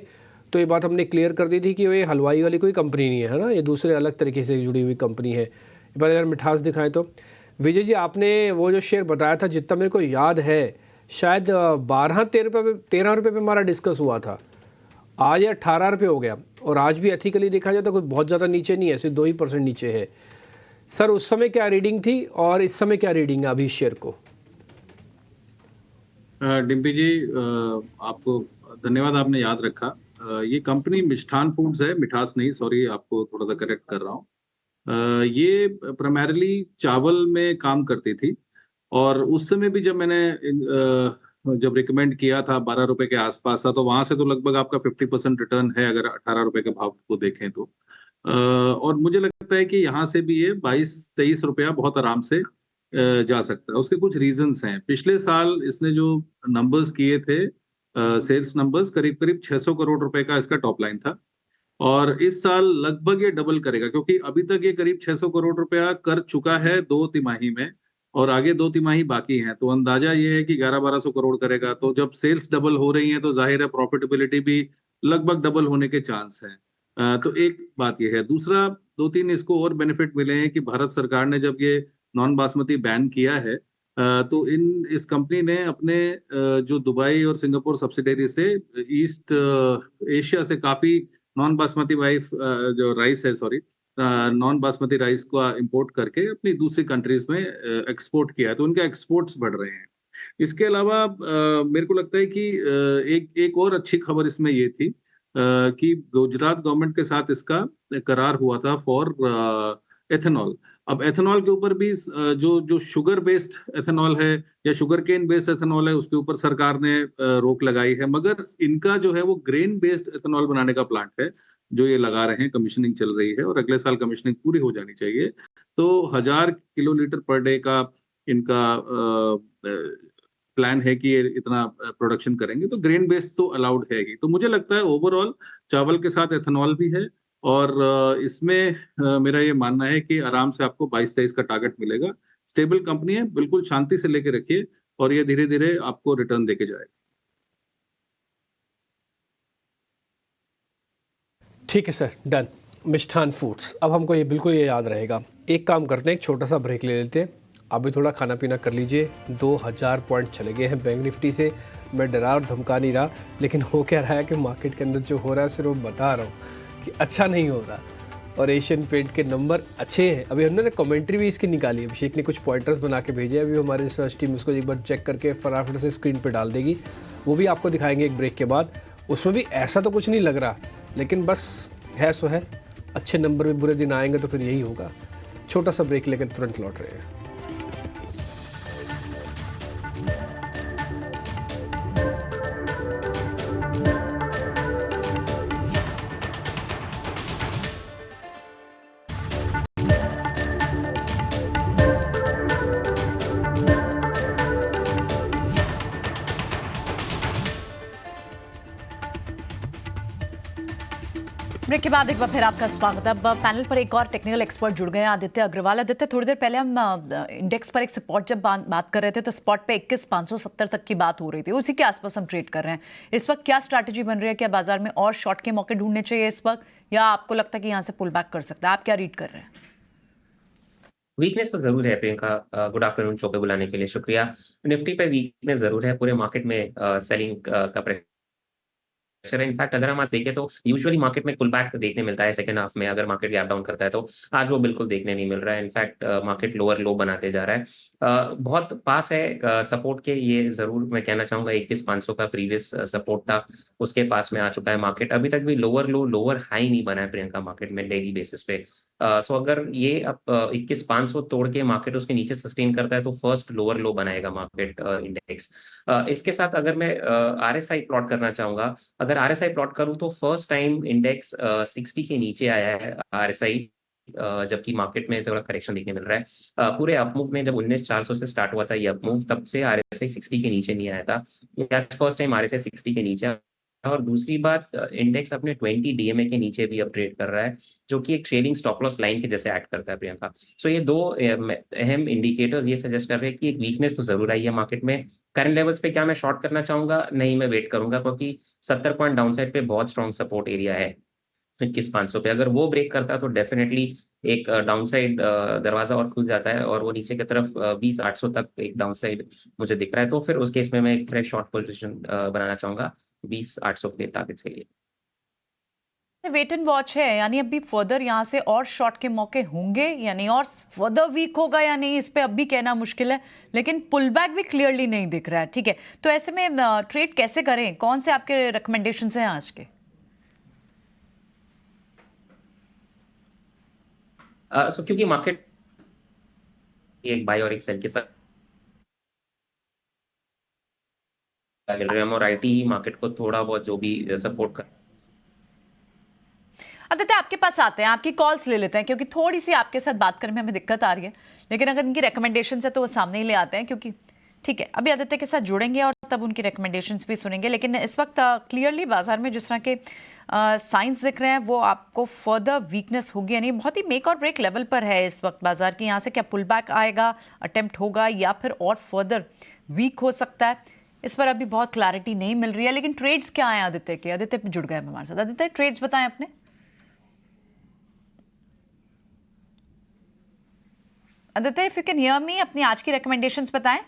तो ये बात हमने क्लियर कर दी थी कि ये हलवाई वाली कोई कंपनी नहीं है ना, ये दूसरे अलग तरीके से जुड़ी हुई कंपनी है। एक बार अगर मिठास दिखाएं तो विजय जी, आपने वो जो शेयर बताया था, जितना मेरे को याद है शायद 13 रुपये पे हमारा डिस्कस हुआ था। आज ये 18 रुपये हो गया और आज भी एथिकली देखा जाए तो कोई बहुत ज़्यादा नीचे नहीं है, सिर्फ 2% नीचे है। सर उस समय क्या रीडिंग थी और इस समय क्या रीडिंग है अभी शेयर को? डिम्पी जी, आपको धन्यवाद, आपने याद रखा। ये कंपनी मिष्ठान फूड्स है, मिठास नहीं, सॉरी, आपको थोड़ा सा करेक्ट कर रहा हूँ। ये प्राइमरीली चावल में काम करती थी और उस समय भी जब मैंने जब रिकमेंड किया था 12 रुपए के आसपास था, तो वहां से तो लगभग आपका 50% रिटर्न है अगर 18 रुपए के भाव को देखें तो। और मुझे लगता है कि यहाँ से भी ये 22-23 रुपया बहुत आराम से जा सकता है। उसके कुछ रीजंस हैं। पिछले साल इसने जो नंबर्स किए थे, सेल्स नंबर्स, करीब 600 करोड़ रुपए का इसका टॉप लाइन था और इस साल लगभग ये डबल करेगा, क्योंकि अभी तक ये करीब 600 करोड़ रुपया कर चुका है 2 तिमाही में और आगे 2 तिमाही बाकी हैं। तो अंदाजा ये है कि 1100-1200 करोड़ करेगा। तो जब सेल्स डबल हो रही हैं तो जाहिर है प्रॉफिटेबिलिटी भी लगभग डबल होने के चांस हैं। तो एक बात ये है। दूसरा, 2-3 इसको और बेनिफिट मिले हैं कि भारत सरकार ने जब ये नॉन बासमती बैन किया है तो इस कंपनी ने अपने जो दुबई और सिंगापुर सब्सिडरी से ईस्ट एशिया से काफी non basmati non basmati rice को इंपोर्ट करके अपनी दूसरी कंट्रीज में एक्सपोर्ट किया है। तो उनके एक्सपोर्ट्स बढ़ रहे हैं। इसके अलावा मेरे को लगता है कि एक और अच्छी खबर इसमें ये थी कि गुजरात गवर्नमेंट के साथ इसका करार हुआ था फॉर एथेनॉल। अब एथेनॉल के ऊपर भी जो शुगर बेस्ड एथेनॉल है या शुगर केन बेस्ड एथेनॉल है उसके ऊपर सरकार ने रोक लगाई है, मगर इनका जो है वो ग्रेन बेस्ड एथेनॉल बनाने का प्लांट है जो ये लगा रहे हैं। कमीशनिंग चल रही है और अगले साल कमीशनिंग पूरी हो जानी चाहिए। तो 1000 किलोलीटर पर डे का इनका प्लान है कि ये इतना प्रोडक्शन करेंगे। तो ग्रेन बेस्ड तो अलाउड है ही। तो मुझे लगता है ओवरऑल चावल के साथ एथेनॉल भी है और इसमें मेरा ये मानना है कि आराम से आपको 22-23 का टारगेट मिलेगा। स्टेबल कंपनी है, बिल्कुल शांति से लेके रखिए और ये धीरे धीरे आपको रिटर्न देके जाएगा। ठीक है सर, डन। मिष्ठान फूड्स, अब हमको ये बिल्कुल ये याद रहेगा। एक काम करते हैं, एक छोटा सा ब्रेक ले लेते हैं। आप भी थोड़ा खाना पीना कर लीजिए। 2000 पॉइंट चले गए हैं बैंक निफ्टी से। मैं डरा और धमका नहीं रहा, लेकिन हो क्या रहा है कि मार्केट के अंदर जो हो रहा है सिर्फ बता रहा हूँ कि अच्छा नहीं हो रहा। और एशियन पेंट के नंबर अच्छे हैं। अभी हमने कमेंट्री भी इसकी निकाली है, अभिषेक ने कुछ पॉइंटर्स बना के भेजे। अभी हमारी रिसर्च टीम उसको एक बार चेक करके फटाफट से स्क्रीन पर डाल देगी। वो भी आपको दिखाएंगे एक ब्रेक के बाद। उसमें भी ऐसा तो कुछ नहीं लग रहा, लेकिन बस है सो है। अच्छे नंबर में बुरे दिन आएंगे तो फिर यही होगा। छोटा सा ब्रेक लेकर तुरंत लौट रहे हैं। ब्रेक के बाद एक बार फिर आपका स्वागत है। अब पैनल पर एक और टेक्निकल एक्सपर्ट जुड़ गए हैं, आदित्य अग्रवाल। आदित्य, थोड़ी देर पहले हम इंडेक्स पर एक सपोर्ट जब बात कर रहे थे तो स्पॉट पे 21,570 तक की बात हो रही थी, उसी के आसपास हम ट्रेड कर रहे हैं। इस वक्त क्या स्ट्रैटेजी बन रही है? क्या बाजार में और शॉर्ट के मौके ढूंढने चाहिए इस वक्त, या आपको लगता है कि यहाँ से पुल बैक कर सकता है? आप क्या रीड कर रहे हैं? वीकनेस तो जरूर है प्रियंका। गुड आफ्टरनून शो पे बुलाने के लिए शुक्रिया। निफ्टी पे वीकनेस जरूर है, पूरे मार्केट में सेलिंग का प्रेशर है। इनफैक्ट अगर हम आज देखें तो यूजुअली मार्केट में पुल बैक देखने मिलता है सेकंड हाफ में, अगर मार्केट गैप डाउन करता है तो आज वो बिल्कुल देखने नहीं मिल रहा है। इनफैक्ट मार्केट लोअर लो बनाते जा रहा है। बहुत पास है सपोर्ट के, ये जरूर मैं कहना चाहूंगा। 21,500 का प्रीवियस सपोर्ट था, उसके पास में आ चुका है मार्केट। अभी तक भी लोअर लो लोअर हाई नहीं बना है प्रियंका मार्केट में डेली बेसिस पे। सो अगर ये अब 21,500 तोड़ के मार्केट उसके नीचे सस्टेन करता है तो फर्स्ट लोअर लो बनाएगा मार्केट इंडेक्स। इसके साथ अगर मैं RSI प्लॉट करना चाहूंगा, अगर RSI प्लॉट करूं तो फर्स्ट टाइम इंडेक्स 60 के नीचे आया है RSI, जबकि मार्केट में थोड़ा करेक्शन देखने मिल रहा है। पूरे अपमूव में जब 19,400 से स्टार्ट हुआ था ये अपमूव, तब से RSI 60 के नीचे नहीं आया था। फर्स्ट टाइम RSI 60 के नीचे। और दूसरी बात, इंडेक्स अपने 20 DMA के नीचे भी अपट्रेड कर रहा है, जो कि एक ट्रेलिंग स्टॉप लॉस लाइन के जैसे एक्ट करता है प्रियंका। सो ये दो अहम इंडिकेटर्स ये सजेस्ट कर रहे हैं कि एक वीकनेस तो जरूर आई है मार्केट में। करंट लेवल्स पे क्या मैं शॉर्ट करना चाहूंगा? नहीं, मैं वेट करूंगा, क्योंकि 70 पॉइंट डाउन साइड पे बहुत स्ट्रॉन्ग सपोर्ट एरिया है 21,500 पे। अगर वो ब्रेक करता है तो डेफिनेटली एक डाउन साइड दरवाजा और खुल जाता है, और वो नीचे की तरफ 20,800 तक एक डाउन साइड मुझे दिख रहा है। तो फिर उस केस में मैं एक फ्रेश शॉर्ट पोजीशन बनाना चाहूंगा 20,800 के टारगेट्स के लिए। वेट एंड वॉच है, यानी अभी फर्दर यहाँ से और शॉर्ट के मौके होंगे या नहीं, और फर्दर वीक होगा या नहीं, इस पे अभी कहना मुश्किल है, लेकिन पुल बैक भी क्लियरली नहीं दिख रहा है। ठीक है, तो ऐसे में ट्रेड कैसे करें? कौन से आपके रिकमेंडेशंस हैं आज के? क्योंकि मार्केट एक बाय और एक सेल के साथ और IT मार्केट को थोड़ा बहुत जो भी सपोर्ट कर। आदित्य, आपके पास आते हैं, आपकी कॉल्स ले लेते हैं, क्योंकि थोड़ी सी आपके साथ बात करने में हमें दिक्कत आ रही है, लेकिन अगर इनकी रिकमेंडेशंस है तो वो सामने ही ले आते हैं, क्योंकि ठीक है, अभी आदित्य के साथ जुड़ेंगे और तब उनकी रिकमेंडेशंस भी सुनेंगे। लेकिन इस वक्त क्लियरली बाजार में जिस तरह के साइंस दिख रहे हैं वो आपको फर्दर वीकनेस होगी, यानी बहुत ही मेक और ब्रेक लेवल पर है इस वक्त बाजार की। यहाँ से क्या पुल बैक आएगा, अटेम्प्ट होगा, या फिर और फर्दर वीक हो सकता है, इस पर अभी बहुत क्लैरिटी नहीं मिल रही है। लेकिन ट्रेड्स क्या हैं आदित्य के? आदित्य जुड़ गए हमारे साथ। आदित्य, ट्रेड्स बताएं अपने। Aditya, if you can hear me, अपनी आज की रिकमेंडेशंस बताएं।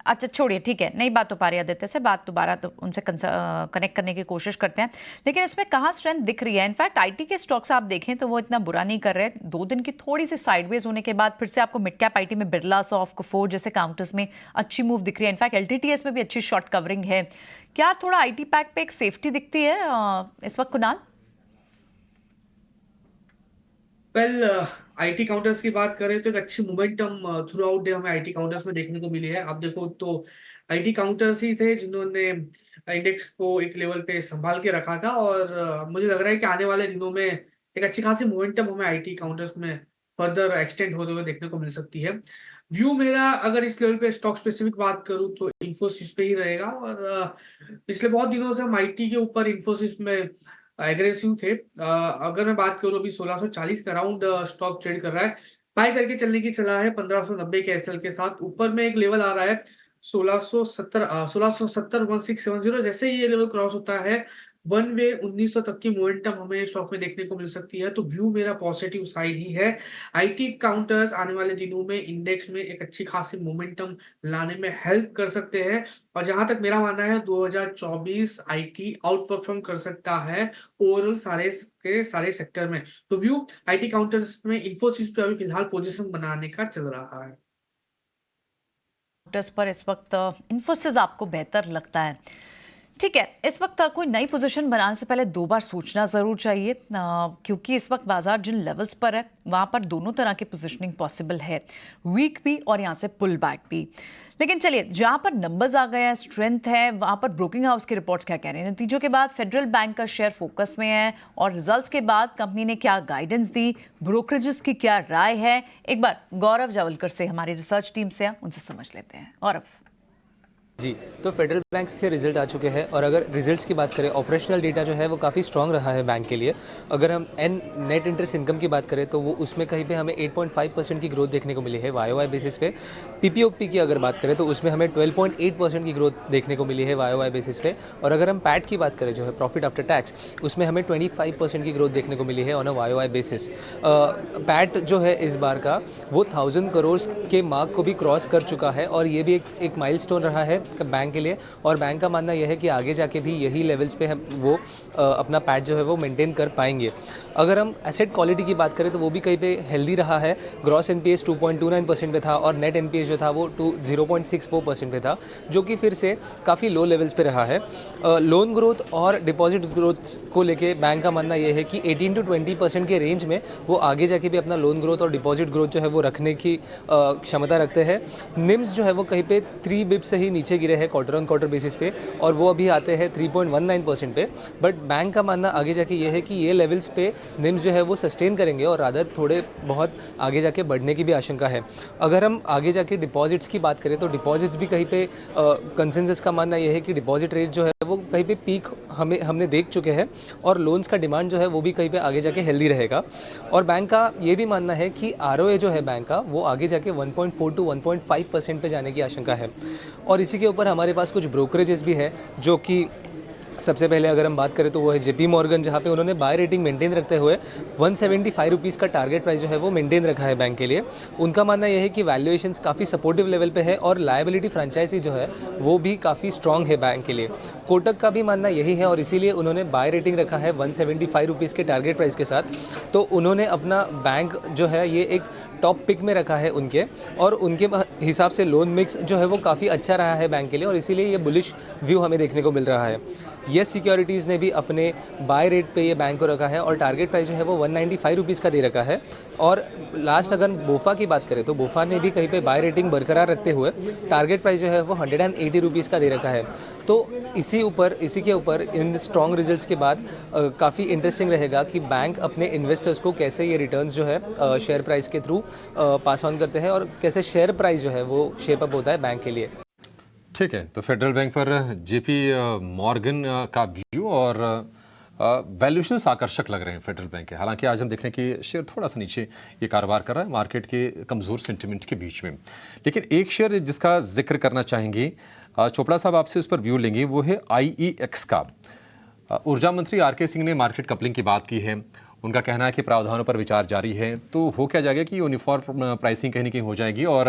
अच्छा छोड़िए, ठीक है, नहीं बात हो पा रही आदित्य से, बात दोबारा तो उनसे कनेक्ट करने की कोशिश करते हैं। लेकिन इसमें कहाँ स्ट्रेंथ दिख रही है? इनफैक्ट IT के स्टॉक्स आप देखें तो वो इतना बुरा नहीं कर रहे हैं। 2 दिन की थोड़ी सी साइडवेज होने के बाद फिर से आपको मिड कैप IT में बिरला, सॉफ्ट, कोफोर्ज जैसे काउंटर्स में अच्छी मूव दिख रही है। इनफैक्ट LTTS में भी अच्छी शॉर्ट कवरिंग है। क्या थोड़ा IT पैक पे एक सेफ्टी दिखती है इस वक्त, कुणाल? वेल, IT काउंटर्स की बात करें तो एक अच्छी मोमेंटम थ्रू आउट डे हमें IT काउंटर्स में देखने को मिली है। आप देखो तो IT काउंटर्स ही थे जिन्होंने इंडेक्स को एक लेवल पे संभाल के रखा था, और मुझे लग रहा है कि आने वाले दिनों में एक अच्छी खासी मोमेंटम हमें IT काउंटर्स में फर्दर एक्सटेंड होते हुए देखने को मिल सकती है। व्यू मेरा, अगर इस लेवल पे स्टॉक स्पेसिफिक बात करूं तो इन्फोसिस पे ही रहेगा, और पिछले बहुत दिनों से हम IT के ऊपर इन्फोसिस में एग्रेसिव थे। अगर मैं बात करूं, अभी 1640 का राउंड स्टॉक ट्रेड कर रहा है। बाय करके चलने की सलाह है 1590 के SL के साथ। ऊपर में एक लेवल आ रहा है 1670 जैसे ही ये लेवल क्रॉस होता है, वन वे 1900 तक की मोमेंटम हमें स्टॉक में देखने को मिल सकती है। तो व्यू मेरा पॉजिटिव साइड ही है। IT काउंटर्स आने वाले दिनों में इंडेक्स में एक अच्छी खासी मोमेंटम लाने में हेल्प कर सकते हैं, और जहां तक मेरा मानना है 2024 IT आउट परफॉर्म कर सकता है ओवरऑल सारे के सारे सेक्टर में। तो व्यू IT काउंटर्स में इन्फोसिस पे अभी फिलहाल पोजीशन बनाने का चल रहा है। पर इस वक्त इन्फोसिस आपको बेहतर लगता है? ठीक है, इस वक्त कोई नई पोजीशन बनाने से पहले 2 बार सोचना ज़रूर चाहिए, क्योंकि इस वक्त बाजार जिन लेवल्स पर है वहाँ पर दोनों तरह की पोजीशनिंग पॉसिबल है, वीक भी और यहाँ से पुल बैक भी। लेकिन चलिए, जहाँ पर नंबर्स आ गए हैं, स्ट्रेंथ है, वहाँ पर ब्रोकिंग हाउस की रिपोर्ट्स क्या कह रहे हैं। नतीजों के बाद फेडरल बैंक का शेयर फोकस में है और रिजल्ट्स के बाद कंपनी ने क्या गाइडेंस दी, ब्रोकरेजेस की क्या राय है, एक बार गौरव जावलकर से, हमारी रिसर्च टीम से, उनसे समझ लेते हैं। गौरव जी, तो फेडरल बैंक्स के रिजल्ट आ चुके हैं और अगर रिजल्ट्स की बात करें, ऑपरेशनल डेटा जो है वो काफ़ी स्ट्रांग रहा है बैंक के लिए। अगर हम नेट इंटरेस्ट इनकम की बात करें तो वो उसमें कहीं पे हमें 8.5% की ग्रोथ देखने को मिली है YOY बेसिस पे। पीपीओपी की अगर बात करें तो उसमें हमें 12.8% की ग्रोथ देखने को मिली है YOY बेसिस पे। और अगर हम पैट की बात करें, जो है प्रॉफिट आफ्टर टैक्स, उसमें हमें 25% की ग्रोथ देखने को मिली है on a YOY basis. PAT जो है इस बार का वो 1000 करोड़ के मार्क को भी क्रॉस कर चुका है और ये भी एक माइलस्टोन रहा है बैंक के लिए। और बैंक का मानना यह है कि आगे जाके भी यही लेवल्स पे हम वो अपना पैट जो है वो मेंटेन कर पाएंगे। अगर हम एसेट क्वालिटी की बात करें तो वो भी कहीं पे हेल्दी रहा है। ग्रॉस एनपीएस 2.29% पे था और नेट एनपीएस जो था वो 0.64% पे था, जो कि फिर से काफ़ी लो लेवल्स पे रहा है। लोन ग्रोथ और डिपॉजिट ग्रोथ को लेके बैंक का मानना यह है कि 18 to 20% के रेंज में वो आगे जाके भी अपना लोन ग्रोथ और डिपॉजिट ग्रोथ जो है वो रखने की क्षमता रखते हैं। निम्स जो है वो कहीं पे 3 बिप्स से ही नीचे गिरे हैं क्वार्टर ऑन क्वार्टर बेसिस पे और वो अभी आते हैं 3.19% पे। बट बैंक का मानना आगे जाके ये है कि ये लेवल्स पे निम्स जो है वो सस्टेन करेंगे और रादर थोड़े बहुत आगे जाके बढ़ने की भी आशंका है। अगर हम आगे जाके डिपॉजिट्स की बात करें तो डिपॉजिट्स भी कहीं पे कंसेंसस का मानना ये है कि डिपॉजिट रेट जो है वो कहीं पे पीक हमने देख चुके हैं और लोन्स का डिमांड जो है वो भी कहीं पे आगे जाके हेल्दी रहेगा। और बैंक का ये भी मानना है कि ROA जो है बैंक का वो आगे जाके 1.4 to 1.5% पे जाने की आशंका है। और इसी के ऊपर हमारे पास कुछ ब्रोकरेजेस भी है, जो कि सबसे पहले अगर हम बात करें तो वो है JP मॉर्गन, जहाँ पे उन्होंने बाय रेटिंग मेंटेन रखते हुए 175 रुपीज़ का टारगेट प्राइस जो है वो मेंटेन रखा है बैंक के लिए। उनका मानना यह है कि वैल्यूएशंस काफ़ी सपोर्टिव लेवल पे है और लायबिलिटी फ्रेंचाइजी जो है वो भी काफ़ी स्ट्रॉन्ग है बैंक के लिए। कोटक का भी मानना यही है और इसीलिए उन्होंने बाय रेटिंग रखा है 175 रुपीज़ के टारगेट प्राइस के साथ। तो उन्होंने अपना बैंक जो है ये एक टॉप पिक में रखा है उनके, और उनके हिसाब से लोन मिक्स जो है वो काफ़ी अच्छा रहा है बैंक के लिए और इसीलिए ये बुलिश व्यू हमें देखने को मिल रहा है। येस सिक्योरिटीज़ ने भी अपने बाय रेट पे ये बैंक को रखा है और टारगेट प्राइस जो है वो 195 रुपीज़ का दे रखा है। और लास्ट अगर बोफा की बात करें तो बोफा ने भी कहीं पे बाय रेटिंग बरकरार रखते हुए टारगेट प्राइस जो है वो 180 रुपीज़ का दे रखा है। तो इसी के ऊपर इन स्ट्रॉन्ग रिजल्ट्स के बाद काफ़ी इंटरेस्टिंग रहेगा कि बैंक अपने इन्वेस्टर्स को कैसे ये रिटर्न्स जो है शेयर प्राइस के थ्रू पास ऑन करते हैं और कैसे शेयर प्राइस जो है वो शेप अप होता है बैंक के लिए। ठीक है, तो फेडरल बैंक पर JP मॉर्गन का व्यू और वैल्यूएशंस आकर्षक लग रहे हैं फेडरल बैंक के। हालांकि आज हम देख रहे हैं कि शेयर थोड़ा सा नीचे ये कारोबार कर रहा है मार्केट के कमज़ोर सेंटिमेंट के बीच में। लेकिन एक शेयर जिसका जिक्र करना चाहेंगे, चोपड़ा साहब आपसे उस पर व्यू लेंगे, वो है IEX का। ऊर्जा मंत्री RK सिंह ने मार्केट कपलिंग की बात की है। उनका कहना है कि प्रावधानों पर विचार जारी है। तो हो क्या जाएगा कि यूनिफॉर्म प्राइसिंग कहीं ना कहीं हो जाएगी और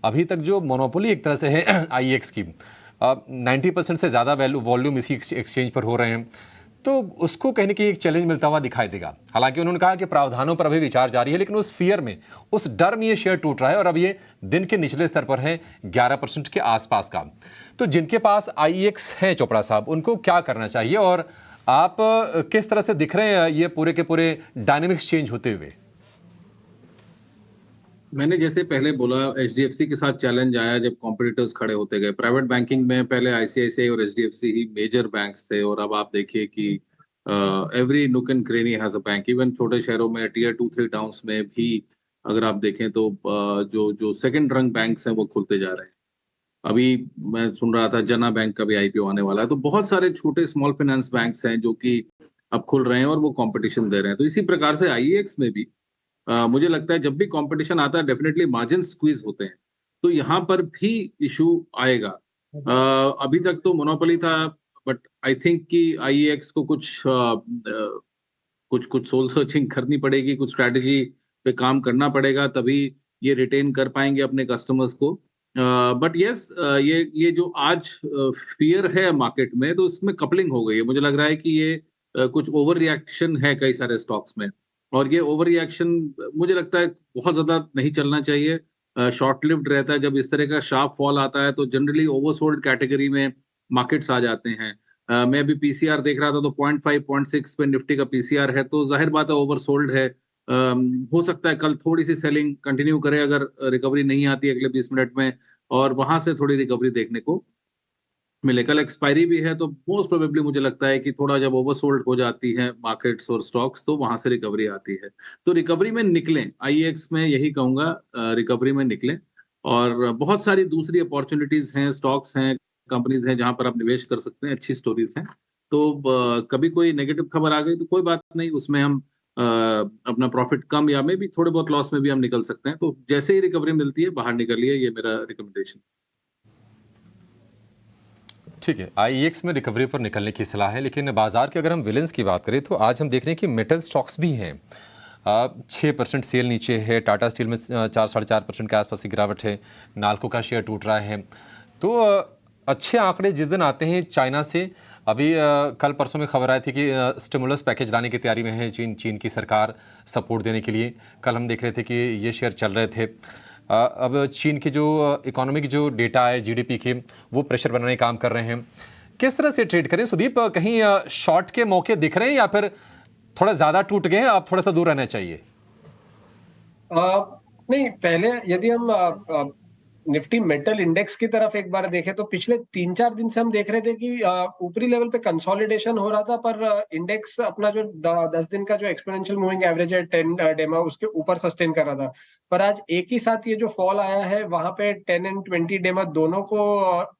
अभी तक जो मोनोपोली एक तरह से है IEX की, 90% से ज़्यादा वॉल्यूम इसी एक्सचेंज पर हो रहे हैं, तो उसको कहीं ना कहीं एक चैलेंज मिलता हुआ दिखाई देगा। हालांकि उन्होंने कहा कि प्रावधानों पर अभी विचार जारी है, लेकिन उस फियर में, उस डर में ये शेयर टूट रहा है और अब ये दिन के निचले स्तर पर है 11% के आसपास का। तो जिनके पास IEX है चोपड़ा साहब, उनको क्या करना चाहिए और आप किस तरह से दिख रहे हैं ये पूरे के पूरे डायनेमिक्स चेंज होते हुए? मैंने जैसे पहले बोला, HDFC के साथ चैलेंज आया जब कॉम्पिटिटर्स खड़े होते गए। प्राइवेट बैंकिंग में पहले ICICI और HDFC ही मेजर बैंक्स थे और अब आप देखिए कि every nook and cranny has a bank. Even छोटे शहरों में Tier 2-3 टाउन्स में भी अगर आप देखें तो जो सेकंड रंग बैंक्स हैं वो खुलते जा रहे हैं। अभी मैं सुन रहा था जना बैंक का भी IPO आने वाला है। तो बहुत सारे छोटे स्मॉल फाइनेंस बैंक्स हैं जो कि अब खुल रहे हैं और वो कंपटीशन दे रहे हैं। तो इसी प्रकार से IEX में भी मुझे लगता है जब भी कंपटीशन आता है डेफिनेटली मार्जिन स्क्वीज होते हैं, तो यहाँ पर भी इशू आएगा। अभी तक तो मोनोपोली था, बट आई थिंक कि IEX को कुछ सोल सर्चिंग करनी पड़ेगी, कुछ स्ट्रैटेजी पे काम करना पड़ेगा, तभी ये रिटेन कर पाएंगे अपने कस्टमर्स को। बट यस, ये जो आज फियर है मार्केट में, तो इसमें कपलिंग हो गई है। मुझे लग रहा है कि ये कुछ ओवर रिएक्शन है कई सारे स्टॉक्स में, और ये ओवर रिएक्शन मुझे लगता है बहुत ज्यादा नहीं चलना चाहिए। शॉर्ट लिव्ड रहता है। जब इस तरह का शार्प फॉल आता है तो जनरली ओवरसोल्ड कैटेगरी में मार्केट्स आ जाते हैं। मैं अभी पीसीआर देख रहा था तो 0.5 0.6 पे निफ्टी का पीसीआर है, तो जाहिर बात है ओवरसोल्ड है। हो सकता है कल थोड़ी सी सेलिंग कंटिन्यू करे अगर रिकवरी नहीं आती अगले 20 मिनट में, और वहां से थोड़ी रिकवरी देखने को मिले। कल एक्सपायरी भी है, तो मोस्ट प्रोबेबली मुझे लगता है कि थोड़ा जब ओवरसोल्ड हो जाती है मार्केट्स और स्टॉक्स तो वहां से रिकवरी आती है। तो रिकवरी में निकलें, आईएक्स में यही कहूंगा, रिकवरी में निकलें। और बहुत सारी दूसरी अपॉर्चुनिटीज हैं, स्टॉक्स हैं, कंपनीज हैं जहां पर आप निवेश कर सकते हैं, अच्छी स्टोरीज हैं। तो कभी कोई नेगेटिव खबर आ गई तो कोई बात नहीं, उसमें हम अपना प्रॉफिट कम या में भी थोड़े बहुत लॉस में भी हम निकल सकते हैं। तो जैसे ही रिकवरी मिलती है बाहर निकलिए, ये मेरा रिकमेंडेशन। ठीक है, आईएक्स में रिकवरी पर निकलने की सलाह है, लेकिन बाजार के अगर हम विलेंस की बात करें तो आज हम देख रहे हैं कि मेटल स्टॉक्स भी हैं। 6% सेल नीचे है, टाटा स्टील में 4-4.5% के आसपास की गिरावट है, नाल्को का शेयर टूट रहा है। तो अच्छे आंकड़े जिस दिन आते हैं चाइना से, अभी कल परसों में खबर आई थी कि स्टिमुलस पैकेज लाने की तैयारी में है चीन की सरकार सपोर्ट देने के लिए। कल हम देख रहे थे कि ये शेयर चल रहे थे। अब चीन के जो इकोनॉमिक जो डेटा है जीडीपी के, वो प्रेशर बनाने का काम कर रहे हैं। किस तरह से ट्रेड करें सुदीप? कहीं शॉर्ट के मौके दिख रहे हैं या फिर थोड़ा ज़्यादा टूट गए हैं, अब थोड़ा सा दूर रहना चाहिए? नहीं, पहले यदि हम निफ्टी मेटल इंडेक्स की तरफ एक बार देखें तो पिछले 3-4 दिन से हम देख रहे थे कि ऊपरी लेवल पे कंसोलिडेशन हो रहा था, पर इंडेक्स अपना जो 10 दिन का जो एक्सपोनेंशियल मूविंग एवरेज है 10 डेमा, उसके ऊपर सस्टेन कर रहा था। पर आज एक ही साथ ये जो फॉल आया है वहां पे 10 एंड 20 डेमा दोनों को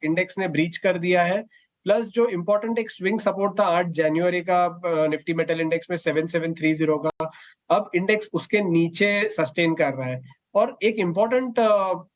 इंडेक्स ने ब्रीच कर दिया है। प्लस जो इम्पोर्टेंट एक स्विंग सपोर्ट था 8 जनवरी का निफ्टी मेटल इंडेक्स में 7730 का, अब इंडेक्स उसके नीचे सस्टेन कर रहा है। और एक इम्पोर्टेंट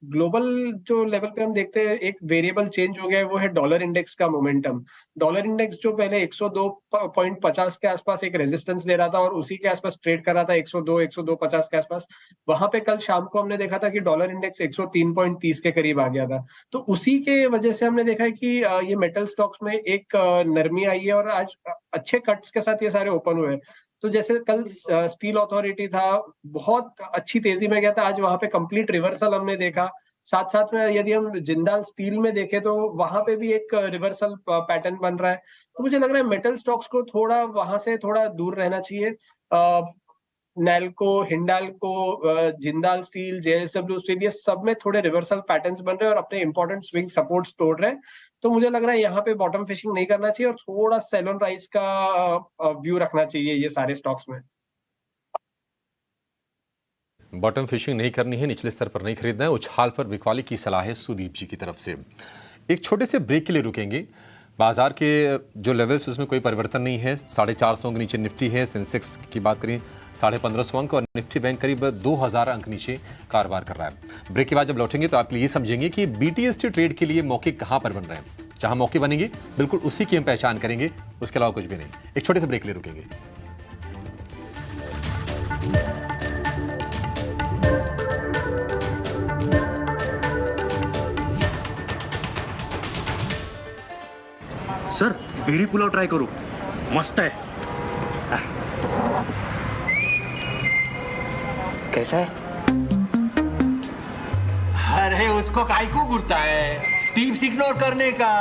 ग्लोबल जो लेवल पे हम देखते हैं एक वेरिएबल चेंज हो गया है, वो है डॉलर इंडेक्स का मोमेंटम। डॉलर इंडेक्स जो पहले 102.50 के आसपास एक रेजिस्टेंस ले रहा था और उसी के आसपास ट्रेड कर रहा था 102-102.50 के आसपास, वहां पे कल शाम को हमने देखा था कि डॉलर इंडेक्स 103.30 के करीब आ गया था। तो उसी के वजह से हमने देखा है कि ये मेटल स्टॉक्स में एक नरमी आई है और आज अच्छे कट्स के साथ ये सारे ओपन हुए हैं। तो जैसे कल स्टील अथॉरिटी था, बहुत अच्छी तेजी में गया था, आज वहां पे कंप्लीट रिवर्सल हमने देखा। साथ साथ में यदि हम जिंदाल स्टील में देखें तो वहां पे भी एक रिवर्सल पैटर्न बन रहा है। तो मुझे लग रहा है मेटल स्टॉक्स को थोड़ा वहां से थोड़ा दूर रहना चाहिए। NALCO, Hindalco, Jindal steel, JSW steel, ये सब में थोड़े रिवर्सल पैटर्न्स बन रहे हैं और अपने इंपॉर्टेंट स्विंग सपोर्ट्स तोड़ रहे हैं। तो मुझे लग रहा है यहाँ पे बॉटम फिशिंग नहीं करना चाहिए और थोड़ा सेल ऑन राइज का व्यू रखना चाहिए ये सारे स्टॉक्स में। बॉटम फिशिंग नहीं करनी है, निचले स्तर पर नहीं खरीदना है, उछाल पर बिकवाली की सलाह है सुदीप जी की तरफ से। एक छोटे से ब्रेक के लिए रुकेंगे। बाजार के जो लेवल्स उसमें कोई परिवर्तन नहीं है, 450 अंक नीचे निफ्टी है, सेंसेक्स की बात करें 1550 अंक और निफ्टी बैंक करीब 2000 अंक नीचे कारोबार कर रहा है। ब्रेक के बाद जब लौटेंगे तो आप ये समझेंगे कि बीटीएसटी ट्रेड के लिए मौके कहां पर बन रहे हैं। जहां मौके बनेंगे बिल्कुल उसी की हम पहचान करेंगे, उसके अलावा कुछ भी नहीं। एक छोटे से ब्रेक के लिए रुकेंगे। सर बेरी पुलाव ट्राय करू, मस्त है। कैसा है? अरे उसको काहे को घूरता है? टिप्स इग्नोर करने का,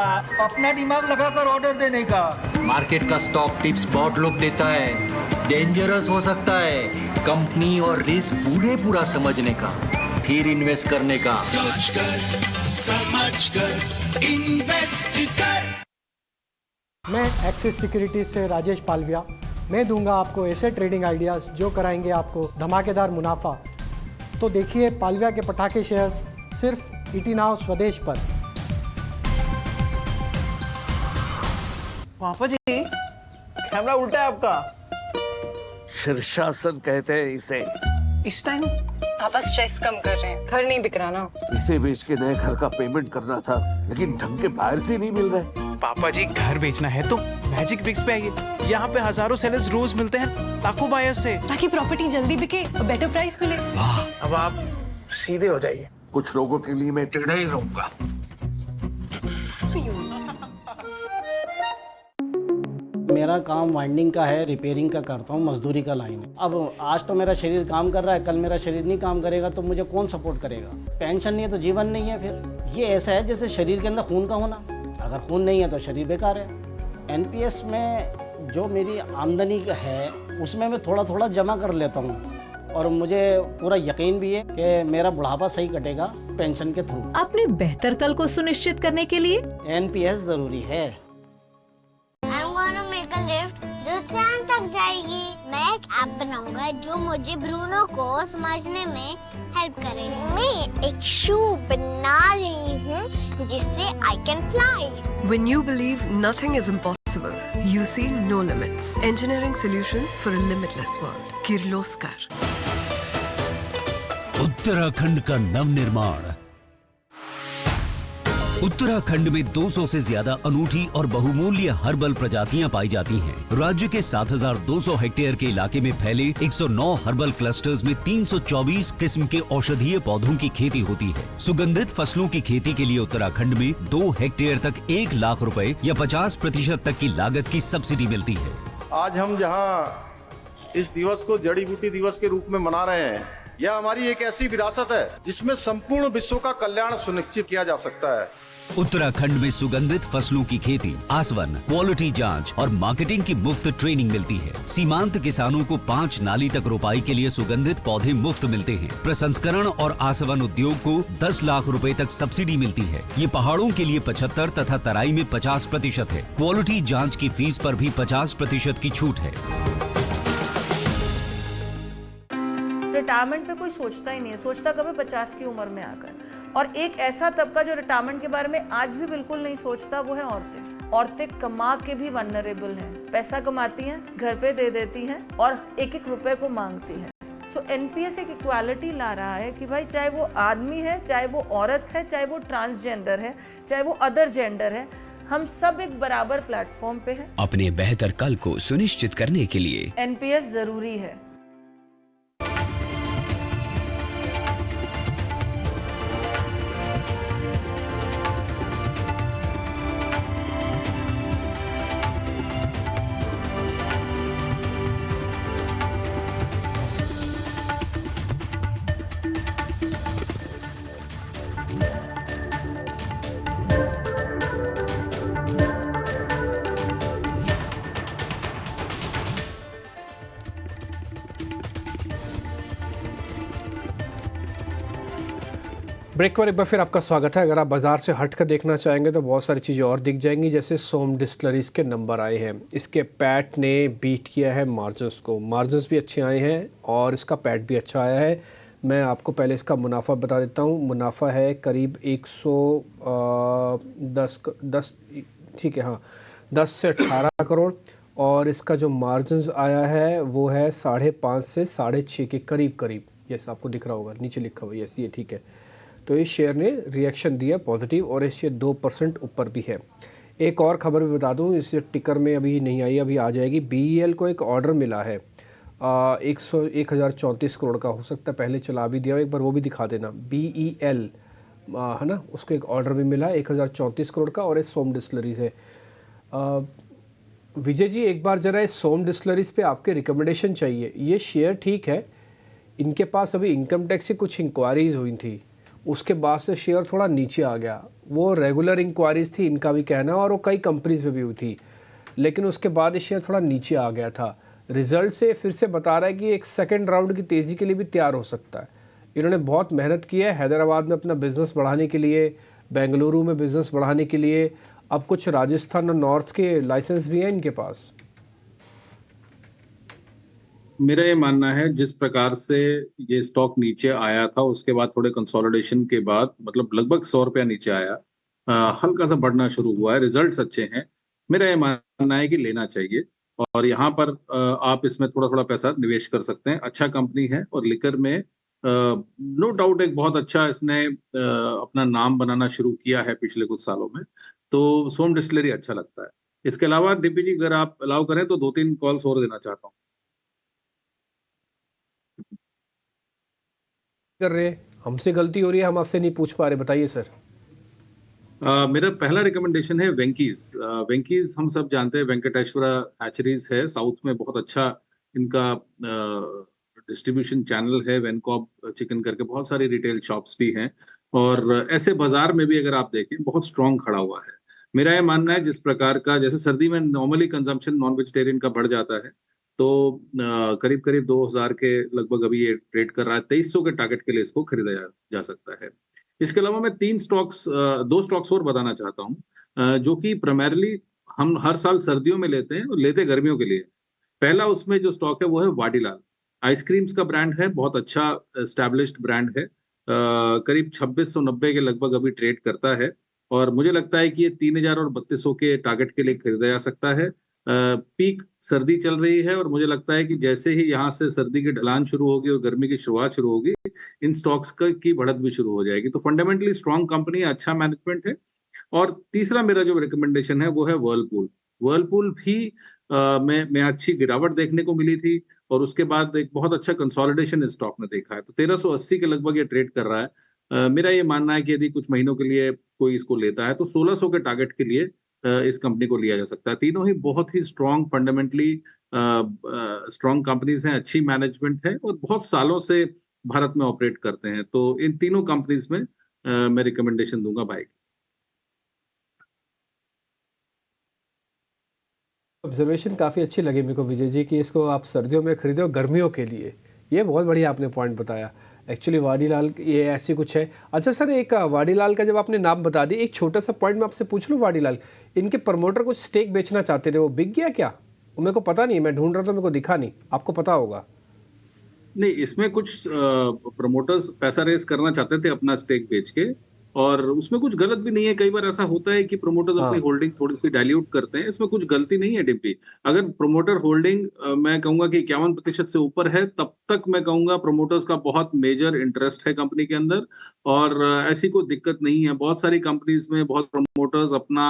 अपना दिमाग लगाकर ऑर्डर देने का। मार्केट का स्टॉक टिप्स बहुत लोग देता है, डेंजरस हो सकता है। कंपनी और रिस्क पूरा समझने का, फिर इन्वेस्ट करने का। सोच कर समझ कर इन्वेस्ट कर। मैं एक्सिस सिक्योरिटीज से राजेश पालविया। मैं दूंगा आपको ऐसे ट्रेडिंग आइडियाज़ जो कराएंगे आपको धमाकेदार मुनाफा। तो देखिए पालविया के पटाखे शेयर्स सिर्फ ईटी नाउ स्वदेश पर। पापा जी कैमरा उल्टा है आपका। शीर्षासन कहते हैं इसे। इस टाइम पापा स्ट्रेस कम कर रहे हैं, घर नहीं बिक रहा ना। इसे बेच के नए घर का पेमेंट करना था, लेकिन ढंग के बाहर से नहीं मिल रहे। पापा जी घर बेचना है तो मैजिक ब्रिक्स पे आइए, यहाँ पे हजारों सेलर्स रोज मिलते हैं लाखों बायर्स से, ताकि प्रॉपर्टी जल्दी बिके और बेटर प्राइस मिले। वाह, अब आप सीधे हो जाइए। कुछ लोगों के लिए मैं टेढ़ा ही रहूंगा। मेरा काम वाइंडिंग का है, रिपेयरिंग का करता हूँ, मजदूरी का लाइन है। अब आज तो मेरा शरीर काम कर रहा है, कल मेरा शरीर नहीं काम करेगा तो मुझे कौन सपोर्ट करेगा? पेंशन नहीं है तो जीवन नहीं है। फिर ये ऐसा है जैसे शरीर के अंदर खून का होना, अगर खून नहीं है तो शरीर बेकार है। एनपीएस में जो मेरी आमदनी है उसमें मैं थोड़ा थोड़ा जमा कर लेता हूँ और मुझे पूरा यकीन भी है कि मेरा बुढ़ापा सही कटेगा पेंशन के थ्रू। अपने बेहतर कल को सुनिश्चित करने के लिए एनपीएस जरूरी है। जो चांद तक जाएगी। मैं एक ऐप बनाऊंगा जो मुझे ब्रूनो को समझने में हेल्प करेगा। मैं एक शू बना रही हूँ जिससे I can fly. When you believe nothing is impossible, you see no limits. Engineering solutions for a limitless world. Kirloskar. Uttarakhand का नवनिर्माण। उत्तराखंड में 200 से ज्यादा अनूठी और बहुमूल्य हर्बल प्रजातियां पाई जाती हैं। राज्य के 7,200 हेक्टेयर के इलाके में फैले 109 हर्बल क्लस्टर्स में 324 किस्म के औषधीय पौधों की खेती होती है। सुगंधित फसलों की खेती के लिए उत्तराखंड में 2 हेक्टेयर तक 1 लाख रुपए या 50% तक की लागत की सब्सिडी मिलती है। आज हम जहाँ इस दिवस को जड़ी बूटी दिवस के रूप में मना रहे हैं, यह हमारी एक ऐसी विरासत है जिसमें संपूर्ण विश्व का कल्याण सुनिश्चित किया जा सकता है। उत्तराखंड में सुगंधित फसलों की खेती, आसवन, क्वालिटी जांच और मार्केटिंग की मुफ्त ट्रेनिंग मिलती है। सीमांत किसानों को 5 नाली तक रोपाई के लिए सुगंधित पौधे मुफ्त मिलते हैं। प्रसंस्करण और आसवन उद्योग को 10 लाख रुपए तक सब्सिडी मिलती है। ये पहाड़ों के लिए 75 तथा तराई में 50% है। क्वालिटी जाँच की फीस पर भी 50% की छूट है। रिटायरमेंट पे कोई सोचता ही नहीं है, सोचता कभी 50 की उम्र में आकर। और एक ऐसा तबका जो रिटायरमेंट के बारे में आज भी बिल्कुल नहीं सोचता, वो है औरतें। औरतें कमा के भी वनरेबल हैं, पैसा कमाती हैं, घर पे दे देती हैं और एक एक रुपए को मांगती हैं। सो एनपीएस एक इक्वालिटी ला रहा है कि भाई चाहे वो आदमी है, चाहे वो औरत है, चाहे वो ट्रांसजेंडर है, चाहे वो अदर जेंडर है, हम सब एक बराबर प्लेटफॉर्म पे हैं। अपने बेहतर कल को सुनिश्चित करने के लिए एनपीएस जरूरी है। ब्रेक पर एक बार फिर आपका स्वागत है। अगर आप बाज़ार से हट कर देखना चाहेंगे तो बहुत सारी चीज़ें और दिख जाएंगी। जैसे सोम डिस्टिलरीज के नंबर आए हैं, इसके पैट ने बीट किया है मार्जिन्स को, मार्जिन्स भी अच्छे आए हैं और इसका पैट भी अच्छा आया है। मैं आपको पहले इसका मुनाफा बता देता हूँ। मुनाफा है करीब 110 ठीक है, हाँ 10 से 18 करोड़ और इसका जो मार्जिन्स आया है वो है 5.5 से 6.5 के करीब। जैसा आपको दिख रहा होगा नीचे लिखा हुआ, यस ये ठीक है। तो इस शेयर ने रिएक्शन दिया पॉजिटिव और इस शेयर 2% ऊपर भी है। एक और खबर भी बता दूं, इस टिकर में अभी नहीं आई, अभी आ जाएगी। BEL को एक ऑर्डर मिला है 1034 करोड़ का, हो सकता है पहले चला भी दिया हो, एक बार वो भी दिखा देना। BEL है ना, उसको एक ऑर्डर भी मिला 1034 करोड़ का और ये सोम डिस्टिलरीज है। विजय जी एक बार ज़रा इस सोम डिस्टिलरीज पे आपके रिकमेंडेशन चाहिए। ये शेयर ठीक है, इनके पास अभी इनकम टैक्स से कुछ इंक्वायरीज़ हुई थी, उसके बाद से शेयर थोड़ा नीचे आ गया। वो रेगुलर इंक्वायरीज थी इनका भी कहना, और वो कई कंपनीज में भी हुई थी, लेकिन उसके बाद ये शेयर थोड़ा नीचे आ गया था। रिजल्ट से फिर से बता रहा है कि एक सेकंड राउंड की तेज़ी के लिए भी तैयार हो सकता है। इन्होंने बहुत मेहनत की है हैदराबाद में अपना बिज़नेस बढ़ाने के लिए, बेंगलुरु में बिज़नेस बढ़ाने के लिए, अब कुछ राजस्थान और नॉर्थ के लाइसेंस भी हैं इनके पास। मेरा ये मानना है जिस प्रकार से ये स्टॉक नीचे आया था, उसके बाद थोड़े कंसोलिडेशन के बाद मतलब लगभग 100 रुपया नीचे आया, हल्का सा बढ़ना शुरू हुआ है, रिजल्ट्स अच्छे हैं। मेरा ये मानना है कि लेना चाहिए और यहाँ पर आप इसमें थोड़ा थोड़ा पैसा निवेश कर सकते हैं। अच्छा कंपनी है और लिकर में नो डाउट एक बहुत अच्छा इसने अपना नाम बनाना शुरू किया है पिछले कुछ सालों में, तो सोम डिस्टिलरी अच्छा लगता है। इसके अलावा डीपी जी अगर आप अलाउ करें तो 2-3 कॉल्स और देना चाहता हूँ। कर रहे हमसे गलती हो रही है, हम आपसे नहीं पूछ पा रहे, बताइए सर। मेरा पहला रिकमेंडेशन है वेंकीज। वेंकीज हम सब जानते हैं, वेंकटेश्वरा हैचरीज है, साउथ में बहुत अच्छा इनका डिस्ट्रीब्यूशन चैनल है। वेनकॉब चिकन करके बहुत सारी रिटेल शॉप्स भी हैं और ऐसे बाजार में भी अगर आप देखें बहुत स्ट्रॉन्ग खड़ा हुआ है। मेरा ये मानना है जिस प्रकार का, जैसे सर्दी में नॉर्मली कंजम्पशन नॉन वेजिटेरियन का बढ़ जाता है, तो करीब करीब 2000 के लगभग अभी ये ट्रेड कर रहा है। 2300 के टारगेट के लिए इसको खरीदा जा सकता है। इसके अलावा मैं दो स्टॉक्स और बताना चाहता हूँ, जो कि प्राइमरली हम हर साल सर्दियों में लेते हैं और लेते गर्मियों के लिए। पहला उसमें जो स्टॉक है वो है वाडीलाल। आइसक्रीम्स का ब्रांड है, बहुत अच्छा एस्टैब्लिश्ड ब्रांड है। करीब 2690 के लगभग अभी ट्रेड करता है और मुझे लगता है कि ये 3000 और 3200 के टारगेट के लिए खरीदा जा सकता है। पीक सर्दी चल रही है और मुझे लगता है कि जैसे ही यहाँ से सर्दी की ढलान शुरू होगी और गर्मी की शुरुआत शुरू होगी, इन स्टॉक्स की बढ़त भी शुरू हो जाएगी। तो फंडामेंटली स्ट्रॉन्ग कंपनी है, अच्छा मैनेजमेंट है। और तीसरा मेरा जो रिकमेंडेशन है वो है वर्लपूल। वर्लपूल भी मैं अच्छी गिरावट देखने को मिली थी और उसके बाद एक बहुत अच्छा कंसोलिडेशन इस स्टॉक ने देखा है। तो 1380 के लगभग ये ट्रेड कर रहा है। मेरा ये मानना है कि यदि कुछ महीनों के लिए कोई इसको लेता है तो 1600 के टारगेट के लिए इस कंपनी को लिया जा सकता है। तीनों ही बहुत ही स्ट्रॉन्ग, फंडामेंटली स्ट्रॉन्ग कंपनीज हैं, अच्छी मैनेजमेंट है और बहुत सालों से भारत में ऑपरेट करते हैं। तो इन तीनों कंपनीज में मैं रिकमेंडेशन दूंगा बाय की। ऑब्जर्वेशन काफ़ी अच्छी लगी मेरे को विजय जी कि इसको आप सर्दियों में खरीदो गर्मियों के लिए। ये बहुत बढ़िया आपने पॉइंट बताया। एक्चुअली वाडीलाल ये ऐसी कुछ है। अच्छा सर, एक वाडीलाल का जब आपने नाम बता दिया, एक छोटा सा पॉइंट मैं आपसे पूछ लूँ। वाडीलाल, इनके प्रमोटर कुछ स्टेक बेचना चाहते थे, वो बिक गया क्या? मेरे को पता नहीं, मैं ढूंढ रहा था, मेरे को दिखा नहीं, आपको पता होगा। नहीं, इसमें कुछ प्रमोटर्स पैसा रेस करना चाहते थे अपना स्टेक बेच के, और उसमें कुछ गलत भी नहीं है। कई बार ऐसा होता है कि प्रमोटर्स अपनी होल्डिंग थोड़ी सी डाइल्यूट करते हैं, इसमें कुछ गलती नहीं है डिम्पी। अगर प्रमोटर होल्डिंग मैं कहूंगा कि 51% से ऊपर है, तब तक मैं कहूंगा प्रमोटर्स का बहुत मेजर इंटरेस्ट है कंपनी के अंदर, और ऐसी कोई दिक्कत नहीं है। बहुत सारी कंपनीज में बहुत प्रमोटर्स अपना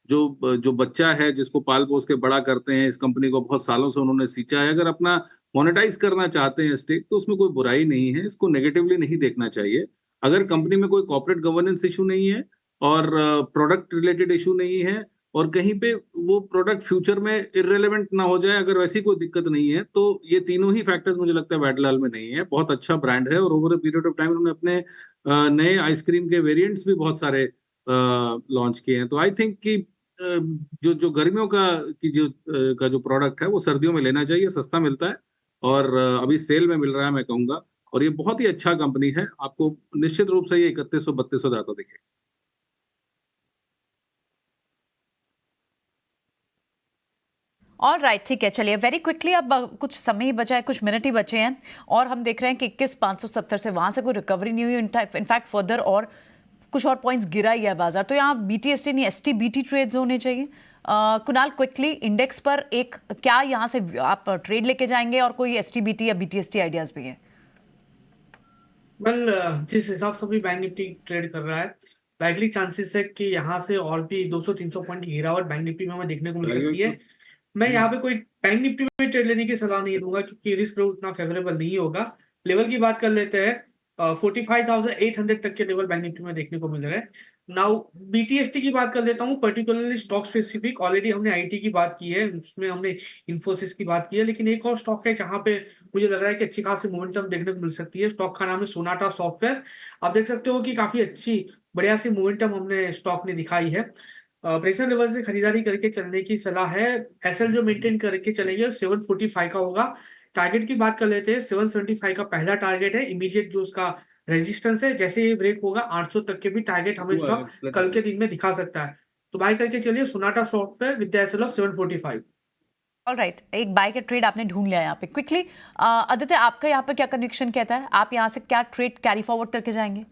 जो बच्चा है जिसको पाल पोस के बड़ा करते हैं, इस कंपनी को बहुत सालों से उन्होंने सींचा है, अगर अपना मोनेटाइज करना चाहते हैं स्टेक, तो उसमें कोई बुराई नहीं है। इसको नेगेटिवली नहीं देखना चाहिए। अगर कंपनी में कोई कॉर्पोरेट गवर्नेंस इशू नहीं है और प्रोडक्ट रिलेटेड इशू नहीं है और कहीं पे वो प्रोडक्ट फ्यूचर में इररिलेवेंट ना हो जाए, अगर वैसी कोई दिक्कत नहीं है, तो ये तीनों ही फैक्टर्स मुझे लगता है वाडीलाल में नहीं है। बहुत अच्छा ब्रांड है और over a period of time उन्होंने अपने नए आइसक्रीम के वेरिएंट्स भी बहुत सारे लॉन्च किए हैं। तो आई थिंक कि जो गर्मियों का जो प्रोडक्ट है वो सर्दियों में लेना चाहिए, सस्ता मिलता है और अभी सेल में मिल रहा है मैं कहूंगा, और ये बहुत ही अच्छा कंपनी है। आपको निश्चित रूप से ये 3100-3200 जाता दिखेगा। ऑल राइट, ठीक है। चलिए वेरी क्विकली, अब कुछ समय ही बचा है, कुछ मिनट ही बचे हैं और हम देख रहे हैं कि 21,570 से वहाँ से कोई रिकवरी नहीं हुई। इनफैक्ट फर्दर और कुछ और पॉइंट्स गिरा ही है बाजार। तो यहाँ BTST नहीं STBT ट्रेड्स होने चाहिए। कुणाल, क्विकली इंडेक्स पर एक क्या यहाँ से आप ट्रेड लेके जाएंगे और कोई STBT या BTST आइडियाज भी है? वेल, जिस हिसाब से भी बैंक निफ्टी ट्रेड कर रहा है, लाइकली चांसेस है कि यहाँ से और भी 200-300 पॉइंट की गिरावट बैंक निफ्टी में हमें देखने को मिल सकती है। मैं यहाँ पे कोई बैंक निफ्टी में ट्रेड लेने की सलाह नहीं दूंगा क्योंकि रिस्क उतना फेवरेबल नहीं होगा। लेवल की बात कर लेते हैं, 45,800 तक के लेवल बैंक निफ्टी में देखने को मिल रहे हैं। नाउ BTST की बात कर लेता हूँ, पर्टिकुलरली स्टॉक स्पेसिफिक। ऑलरेडी हमने IT की बात की है, उसमें हमने इन्फोसिस की बात की है, लेकिन एक और स्टॉक है जहाँ पे मुझे लग रहा है कि अच्छी खासी मोमेंटम देखने को मिल सकती है। स्टॉक का नाम है सोनाटा सॉफ्टवेयर। आप देख सकते हो कि काफी अच्छी बढ़िया सी मोमेंटम हमने स्टॉक ने दिखाई है। प्रेशर लेवल से खरीदारी करके चलने की सलाह है। एसएल जो मेंटेन करके चलेंगे 745 का होगा। टारगेट की बात कर लेते हैं, 775 का पहला टारगेट है। इमीडिएट जो उसका रेजिस्टेंस है, जैसे ये ब्रेक होगा 800 तक के भी टारगेट हमें स्टॉक कल के दिन में दिखा सकता है। तो बाय करके चलिए Sonata Software with the SL of 745। All right, एक बाय का ट्रेड आपने ढूंढ लिया यहाँ पे। क्विकली आदित्य, आपका यहाँ पर क्या कन्विक्शन कहता है? आप यहाँ से क्या ट्रेड कैरी फॉरवर्ड करके जाएंगे?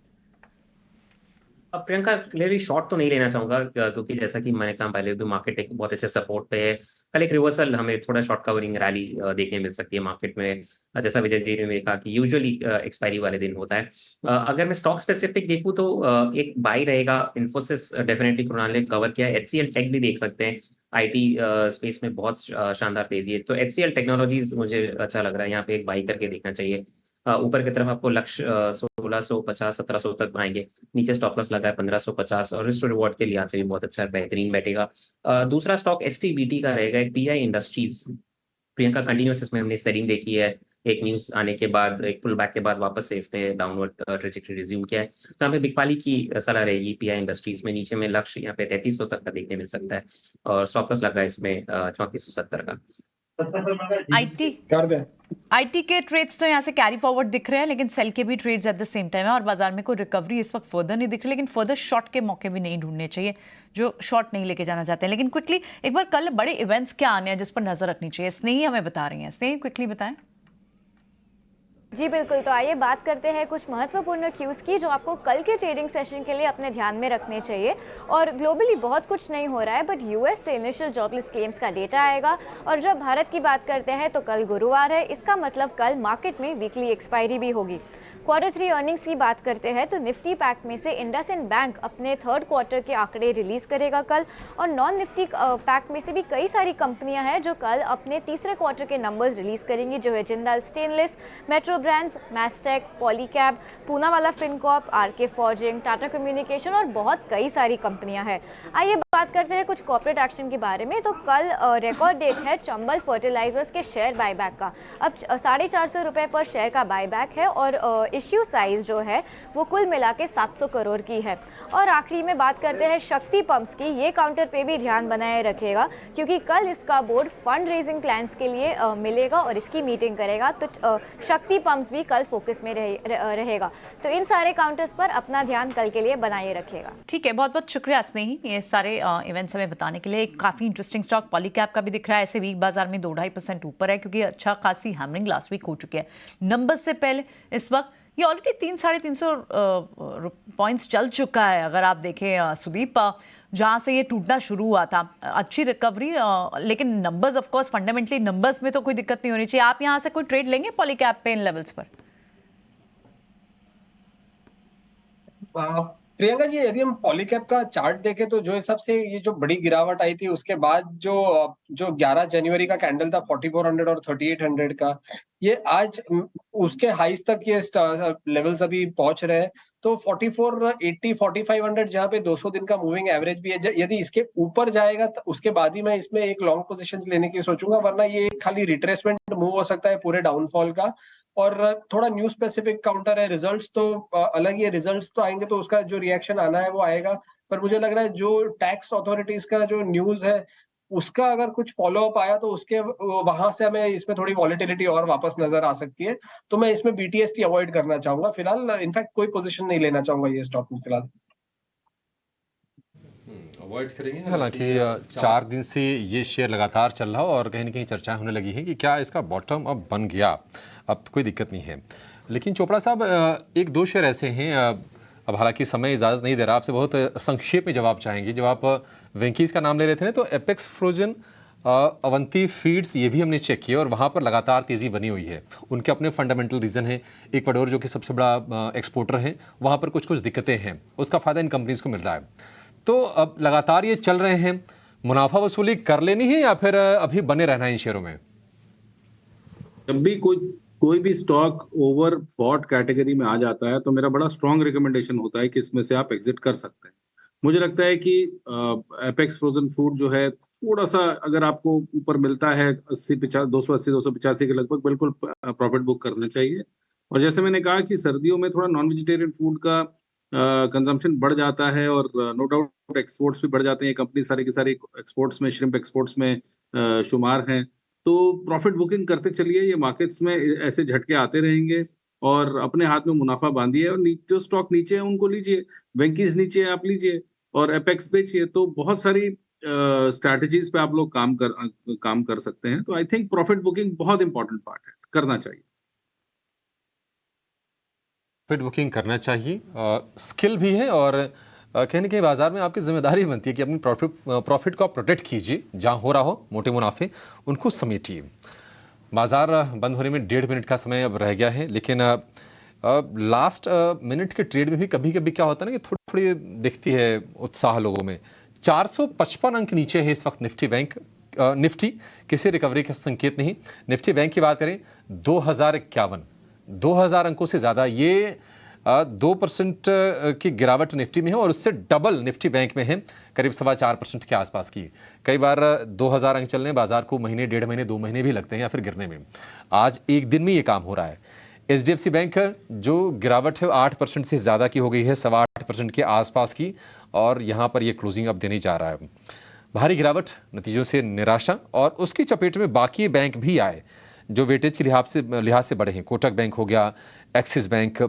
प्रियंका, क्लियरली शॉर्ट तो नहीं लेना चाहूंगा क्योंकि जैसा कि मैंने कहा पहले भी, मार्केट एक बहुत अच्छे सपोर्ट पे है। कल एक रिवर्सल हमें थोड़ा शॉर्ट कवरिंग रैली देखने मिल सकती है मार्केट में। जैसा विजय जी ने कहा कि यूजुअली एक्सपायरी वाले दिन होता है। अगर मैं स्टॉक स्पेसिफिक देखूँ तो एक बाई रहेगा। इन्फोसिस डेफिनेटली कुणाल ने कवर किया। HCL टेक भी देख सकते हैं, IT स्पेस में बहुत शानदार तेजी है। तो HCL टेक्नोलॉजीज मुझे अच्छा लग रहा है, यहाँ पे एक बाई करके देखना चाहिए। ऊपर की तरफ आपको लक्ष्य 1650-1700 तक आएंगे। नीचे स्टॉप लॉस लगा है 1550 और रिस्क रिवॉर्ड के लिहाज से भी बहुत अच्छा बेहतरीन बैठेगा। दूसरा स्टॉक STBT का रहेगा, एक PI इंडस्ट्रीज। प्रियंका, कंटिन्यूस इसमें हमने सेलिंग देखी है। एक न्यूज आने के बाद, एक पुल बैक के बाद वापस से इसने डाउनवर्ड ट्रेजेक्टरी रिज्यूम किया है। तो यहाँ पे बिकवाली की सलाह रहेगी पीआई इंडस्ट्रीज में। नीचे में लक्ष्य यहाँ पे 3300 तक का देखने मिल सकता है और स्टॉप लॉस लगा है इसमें 3470 का। आईटी के ट्रेड्स तो यहाँ से कैरी फॉरवर्ड दिख रहे हैं, लेकिन सेल के भी trades at the same time है और बाजार में कोई रिकवरी इस वक्त फर्दर नहीं दिख रही, लेकिन फर्दर शॉर्ट के मौके भी नहीं ढूंढने चाहिए जो शॉर्ट नहीं लेके जाना चाहते हैं। लेकिन क्विकली एक बार कल बड़े इवेंट्स क्या आने हैं जिस पर नजर रखनी चाहिए, स्नेही हमें बता रही हैं। स्नेही क्विकली बताएं। जी बिल्कुल, तो आइए बात करते हैं कुछ महत्वपूर्ण क्यूज़ की जो आपको कल के ट्रेडिंग सेशन के लिए अपने ध्यान में रखने चाहिए। और ग्लोबली बहुत कुछ नहीं हो रहा है, बट यूएस से इनिशियल जॉबलेस क्लेम्स का डेटा आएगा। और जब भारत की बात करते हैं तो कल गुरुवार है, इसका मतलब कल मार्केट में वीकली एक्सपायरी भी होगी। Q3 अर्निंग्स की बात करते हैं तो निफ्टी पैक में से इंडसइंड बैंक अपने थर्ड क्वार्टर के आंकड़े रिलीज करेगा कल, और नॉन निफ्टी पैक में से भी कई सारी कंपनियां हैं जो कल अपने तीसरे क्वार्टर के नंबर्स रिलीज करेंगी, जो है जिंदाल स्टेनलेस, मेट्रो ब्रांड्स, मैस्टेक, पॉलीकैब, पूनावाला फिनकॉर्प, आरके फॉर्जिंग, टाटा कम्युनिकेशन और बहुत कई सारी कंपनियां हैं। आइए बात करते हैं कुछ कॉर्पोरेट एक्शन के बारे में। तो कल रिकॉर्ड डेट है चंबल फर्टिलाइजर्स के शेयर बायबैक का। अब 450 रुपये पर शेयर का बायबैक है और इश्यू साइज जो है वो कुल मिला के 700 करोड़ की है। और आखिरी में बात करते हैं शक्ति पंप्स की। ये काउंटर पे भी ध्यान बनाए रखेगा क्योंकि कल इसका बोर्ड फंड रेजिंग प्लान्स के लिए मिलेगा और इसकी मीटिंग करेगा, तो शक्ति पंप्स भी कल फोकस में रहेगा। तो इन सारे काउंटर्स पर अपना ध्यान कल के लिए बनाए रखेगा। ठीक है, बहुत बहुत शुक्रिया स्नेही ये सारे इवेंट्स हमें बताने के लिए। काफ़ी इंटरेस्टिंग स्टॉक पॉलीकैब का भी दिख रहा है, ऐसे वीक बाजार में 2-2.5% ऊपर है क्योंकि अच्छा खासी हैमरिंग लास्ट वीक हो चुकी है। नंबर्स से पहले इस वक्त ये ऑलरेडी 300-350 पॉइंट्स चल चुका है। अगर आप देखें सुदीप, जहाँ से ये टूटना शुरू हुआ था, अच्छी रिकवरी, लेकिन numbers of course fundamentally numbers में तो कोई दिक्कत नहीं होनी चाहिए। आप यहाँ से कोई ट्रेड लेंगे पॉलीकैब पे इन लेवल्स पर? प्रियंका जी, यदि हम पॉलीकैब का चार्ट देखें तो जो हिसाब से ये जो बड़ी गिरावट आई थी उसके बाद जो 11 जनवरी का कैंडल था 4400 और 3800 का, ये आज उसके हाईज तक ये लेवल्स अभी पहुंच रहे हैं। तो 4480 4500 जहाँ पे 200 दिन का मूविंग एवरेज भी है, यदि इसके ऊपर जाएगा तो उसके बाद ही मैं इसमें एक लॉन्ग पोजीशंस लेने की सोचूंगा, वरना ये खाली रिट्रेसमेंट मूव हो सकता है पूरे डाउनफॉल का। और थोड़ा न्यू स्पेसिफिक काउंटर है, रिजल्ट्स तो अलग ही है, रिजल्ट्स तो आएंगे तो उसका जो रिएक्शन आना है वो आएगा। पर मुझे लग रहा है जो टैक्स अथॉरिटीज का जो न्यूज है उसका अगर कुछ फॉलो अप आया तो उसके वहां से हमें इसमें थोड़ी वॉलेटिलिटी और वापस नजर आ सकती है। तो मैं इसमें BTST अवॉइड करना चाहूंगा फिलहाल। इनफैक्ट कोई पोजीशन नहीं लेना चाहूंगा ये स्टॉक में फिलहाल। अवॉइड करेंगे। हालांकि 4 दिन से ये शेयर लगातार चल रहा और कहीं ना कहीं चर्चाएं होने लगी हैं कि क्या इसका बॉटम अब बन गया, अब तो कोई दिक्कत नहीं है। लेकिन चोपड़ा साहब, 1-2 शेयर ऐसे हैं, अब हालांकि समय इजाज़त नहीं दे रहा, आपसे बहुत संक्षेप में जवाब चाहेंगे। जब आप वेंकीज का नाम ले रहे थे ना, तो एपेक्स फ्रोजन, अवंती फीड्स, ये भी हमने चेक किया और वहाँ पर लगातार तेज़ी बनी हुई है। उनके अपने फंडामेंटल रीज़न है। इक्वाडोर जो कि सबसे बड़ा एक्सपोर्टर है, वहाँ पर कुछ दिक्कतें हैं, उसका फ़ायदा इन कंपनीज़ को मिल रहा है। तो अब लगातार ये चल रहे हैं, मुनाफा वसूली कर लेनी है या फिर अभी बने रहना है इन शेयरों में? जब भी कोई भी स्टॉक ओवर बॉट कैटेगरी में आ जाता है तो मेरा बड़ा स्ट्रॉन्ग रिकमेंडेशन होता है कि इसमें से आप एग्जिट कर सकते हैं। मुझे लगता है कि एपेक्स फ्रोजन फूड जो है, थोड़ा सा अगर आपको ऊपर मिलता है 280-285 के लगभग, बिल्कुल प्रॉफिट बुक करना चाहिए। और जैसे मैंने कहा कि सर्दियों में थोड़ा नॉन वेजिटेरियन फूड का कंजम्पशन बढ़ जाता है और नो डाउट एक्सपोर्ट्स भी बढ़ जाते हैं। कंपनी सारी की सारी एक्सपोर्ट्स में, श्रिम्प एक्सपोर्ट्स में शुमार हैं। तो प्रॉफिट बुकिंग करते चलिए, ये मार्केट्स में ऐसे झटके आते रहेंगे और अपने हाथ में मुनाफा बांधिए और जो स्टॉक नीचे है उनको लीजिए। वेंकीज नीचे है आप लीजिए और एपेक्स बेचिए। तो बहुत सारी स्ट्रैटेजीज पे आप लोग काम कर सकते हैं। तो आई थिंक प्रॉफिट बुकिंग बहुत इंपॉर्टेंट पार्ट है, करना चाहिए। प्रॉफिट बुकिंग करना चाहिए, स्किल भी है और कहने के बाजार में आपकी जिम्मेदारी बनती है कि अपनी प्रॉफिट को आप प्रोटेक्ट कीजिए। जहाँ हो रहा हो मोटे मुनाफे, उनको समेटिए। बाजार बंद होने में 1.5 मिनट का समय अब रह गया है, लेकिन लास्ट मिनट के ट्रेड में भी कभी कभी क्या होता है ना कि थोड़ी दिखती है उत्साह लोगों में। 455 अंक नीचे है इस वक्त निफ्टी, किसी रिकवरी का संकेत नहीं। निफ्टी बैंक की बात करें 2000 अंकों से ज़्यादा, ये 2% की गिरावट निफ्टी में है और उससे डबल निफ्टी बैंक में है करीब 4.25% के आसपास की। कई बार 2000 अंक चलने बाजार को महीने, 1.5 महीने, 2 महीने भी लगते हैं या फिर गिरने में। आज एक दिन में ये काम हो रहा है। HDFC बैंक जो गिरावट है 8% से ज़्यादा की हो गई है, 8.25% के आसपास की, और यहाँ पर ये क्लोजिंग अब देने जा रहा है। भारी गिरावट, नतीजों से निराशा और उसकी चपेट में बाकी बैंक भी आए जो वेटेज के लिहाज से बड़े हैं। कोटक बैंक हो गया, एक्सिस बैंक,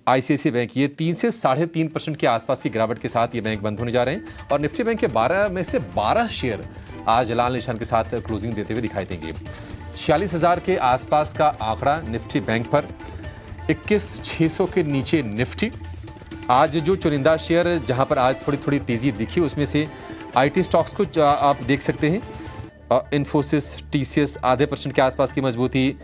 ICICI बैंक, ये 3 से 3.5% के आसपास की गिरावट के साथ ये बैंक बंद होने जा रहे हैं। और निफ्टी बैंक के 12 में से 12 शेयर आज लाल निशान के साथ क्लोजिंग देते हुए दिखाई देंगे। 46,000 के आसपास का आंकड़ा निफ्टी बैंक पर, 21,600 के नीचे निफ्टी। आज जो चुनिंदा शेयर जहां पर आज थोड़ी तेजी दिखी उसमें से IT स्टॉक्स को आप देख सकते हैं। इन्फोसिस, TCS आधे % के आसपास की मजबूती,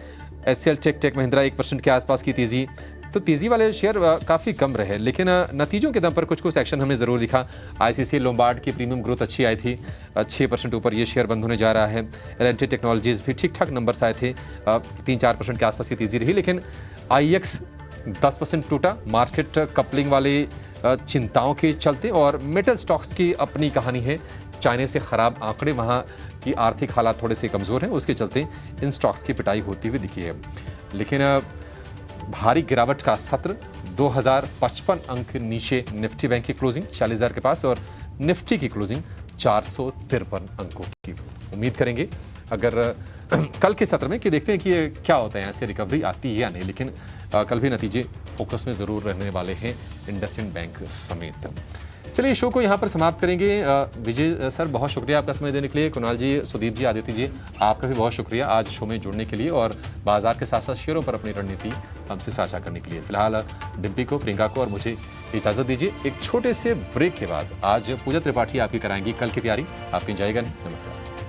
HCL टेक महिंद्रा 1% के आसपास की तेजी। तो तेजी वाले शेयर काफ़ी कम रहे, लेकिन नतीजों के दम पर कुछ एक्शन हमें ज़रूर दिखा। ICICI लोम्बार्ड की प्रीमियम ग्रोथ अच्छी आई थी, 6% ऊपर ये शेयर बंद होने जा रहा है। L&T टेक्नोलॉजीज़ भी ठीक ठाक नंबर्स आए थे, 3-4% के आसपास की तेजी रही, लेकिन IEX 10% टूटा, मार्केट कपलिंग वाले चिंताओं के चलते। और मेटल स्टॉक्स की अपनी कहानी है, चाइना से ख़राब आंकड़े, वहाँ की आर्थिक हालात थोड़े से कमज़ोर हैं, उसके चलते इन स्टॉक्स की पिटाई होती हुई दिखी है। लेकिन भारी गिरावट का सत्र, 2055 अंक नीचे निफ्टी बैंक की क्लोजिंग 40,000 के पास, और निफ्टी की क्लोजिंग 453 अंकों की। उम्मीद करेंगे अगर कल के सत्र में कि देखते हैं कि ये क्या होता है, ऐसे रिकवरी आती है या नहीं, लेकिन कल भी नतीजे फोकस में ज़रूर रहने वाले हैं इंडसइंड बैंक समेत। चलिए शो को यहाँ पर समाप्त करेंगे। विजय सर बहुत शुक्रिया आपका समय देने के लिए। कुणाल जी, सुदीप जी, आदित्य जी, आपका भी बहुत शुक्रिया आज शो में जुड़ने के लिए और बाजार के साथ साथ शेयरों पर अपनी रणनीति हमसे साझा करने के लिए। फिलहाल डिम्पी को, प्रियंका को और मुझे इजाज़त दीजिए। एक छोटे से ब्रेक के बाद आज पूजा त्रिपाठी आपकी कराएंगी कल की तैयारी, आप कहीं जाएगा नहीं। नमस्कार।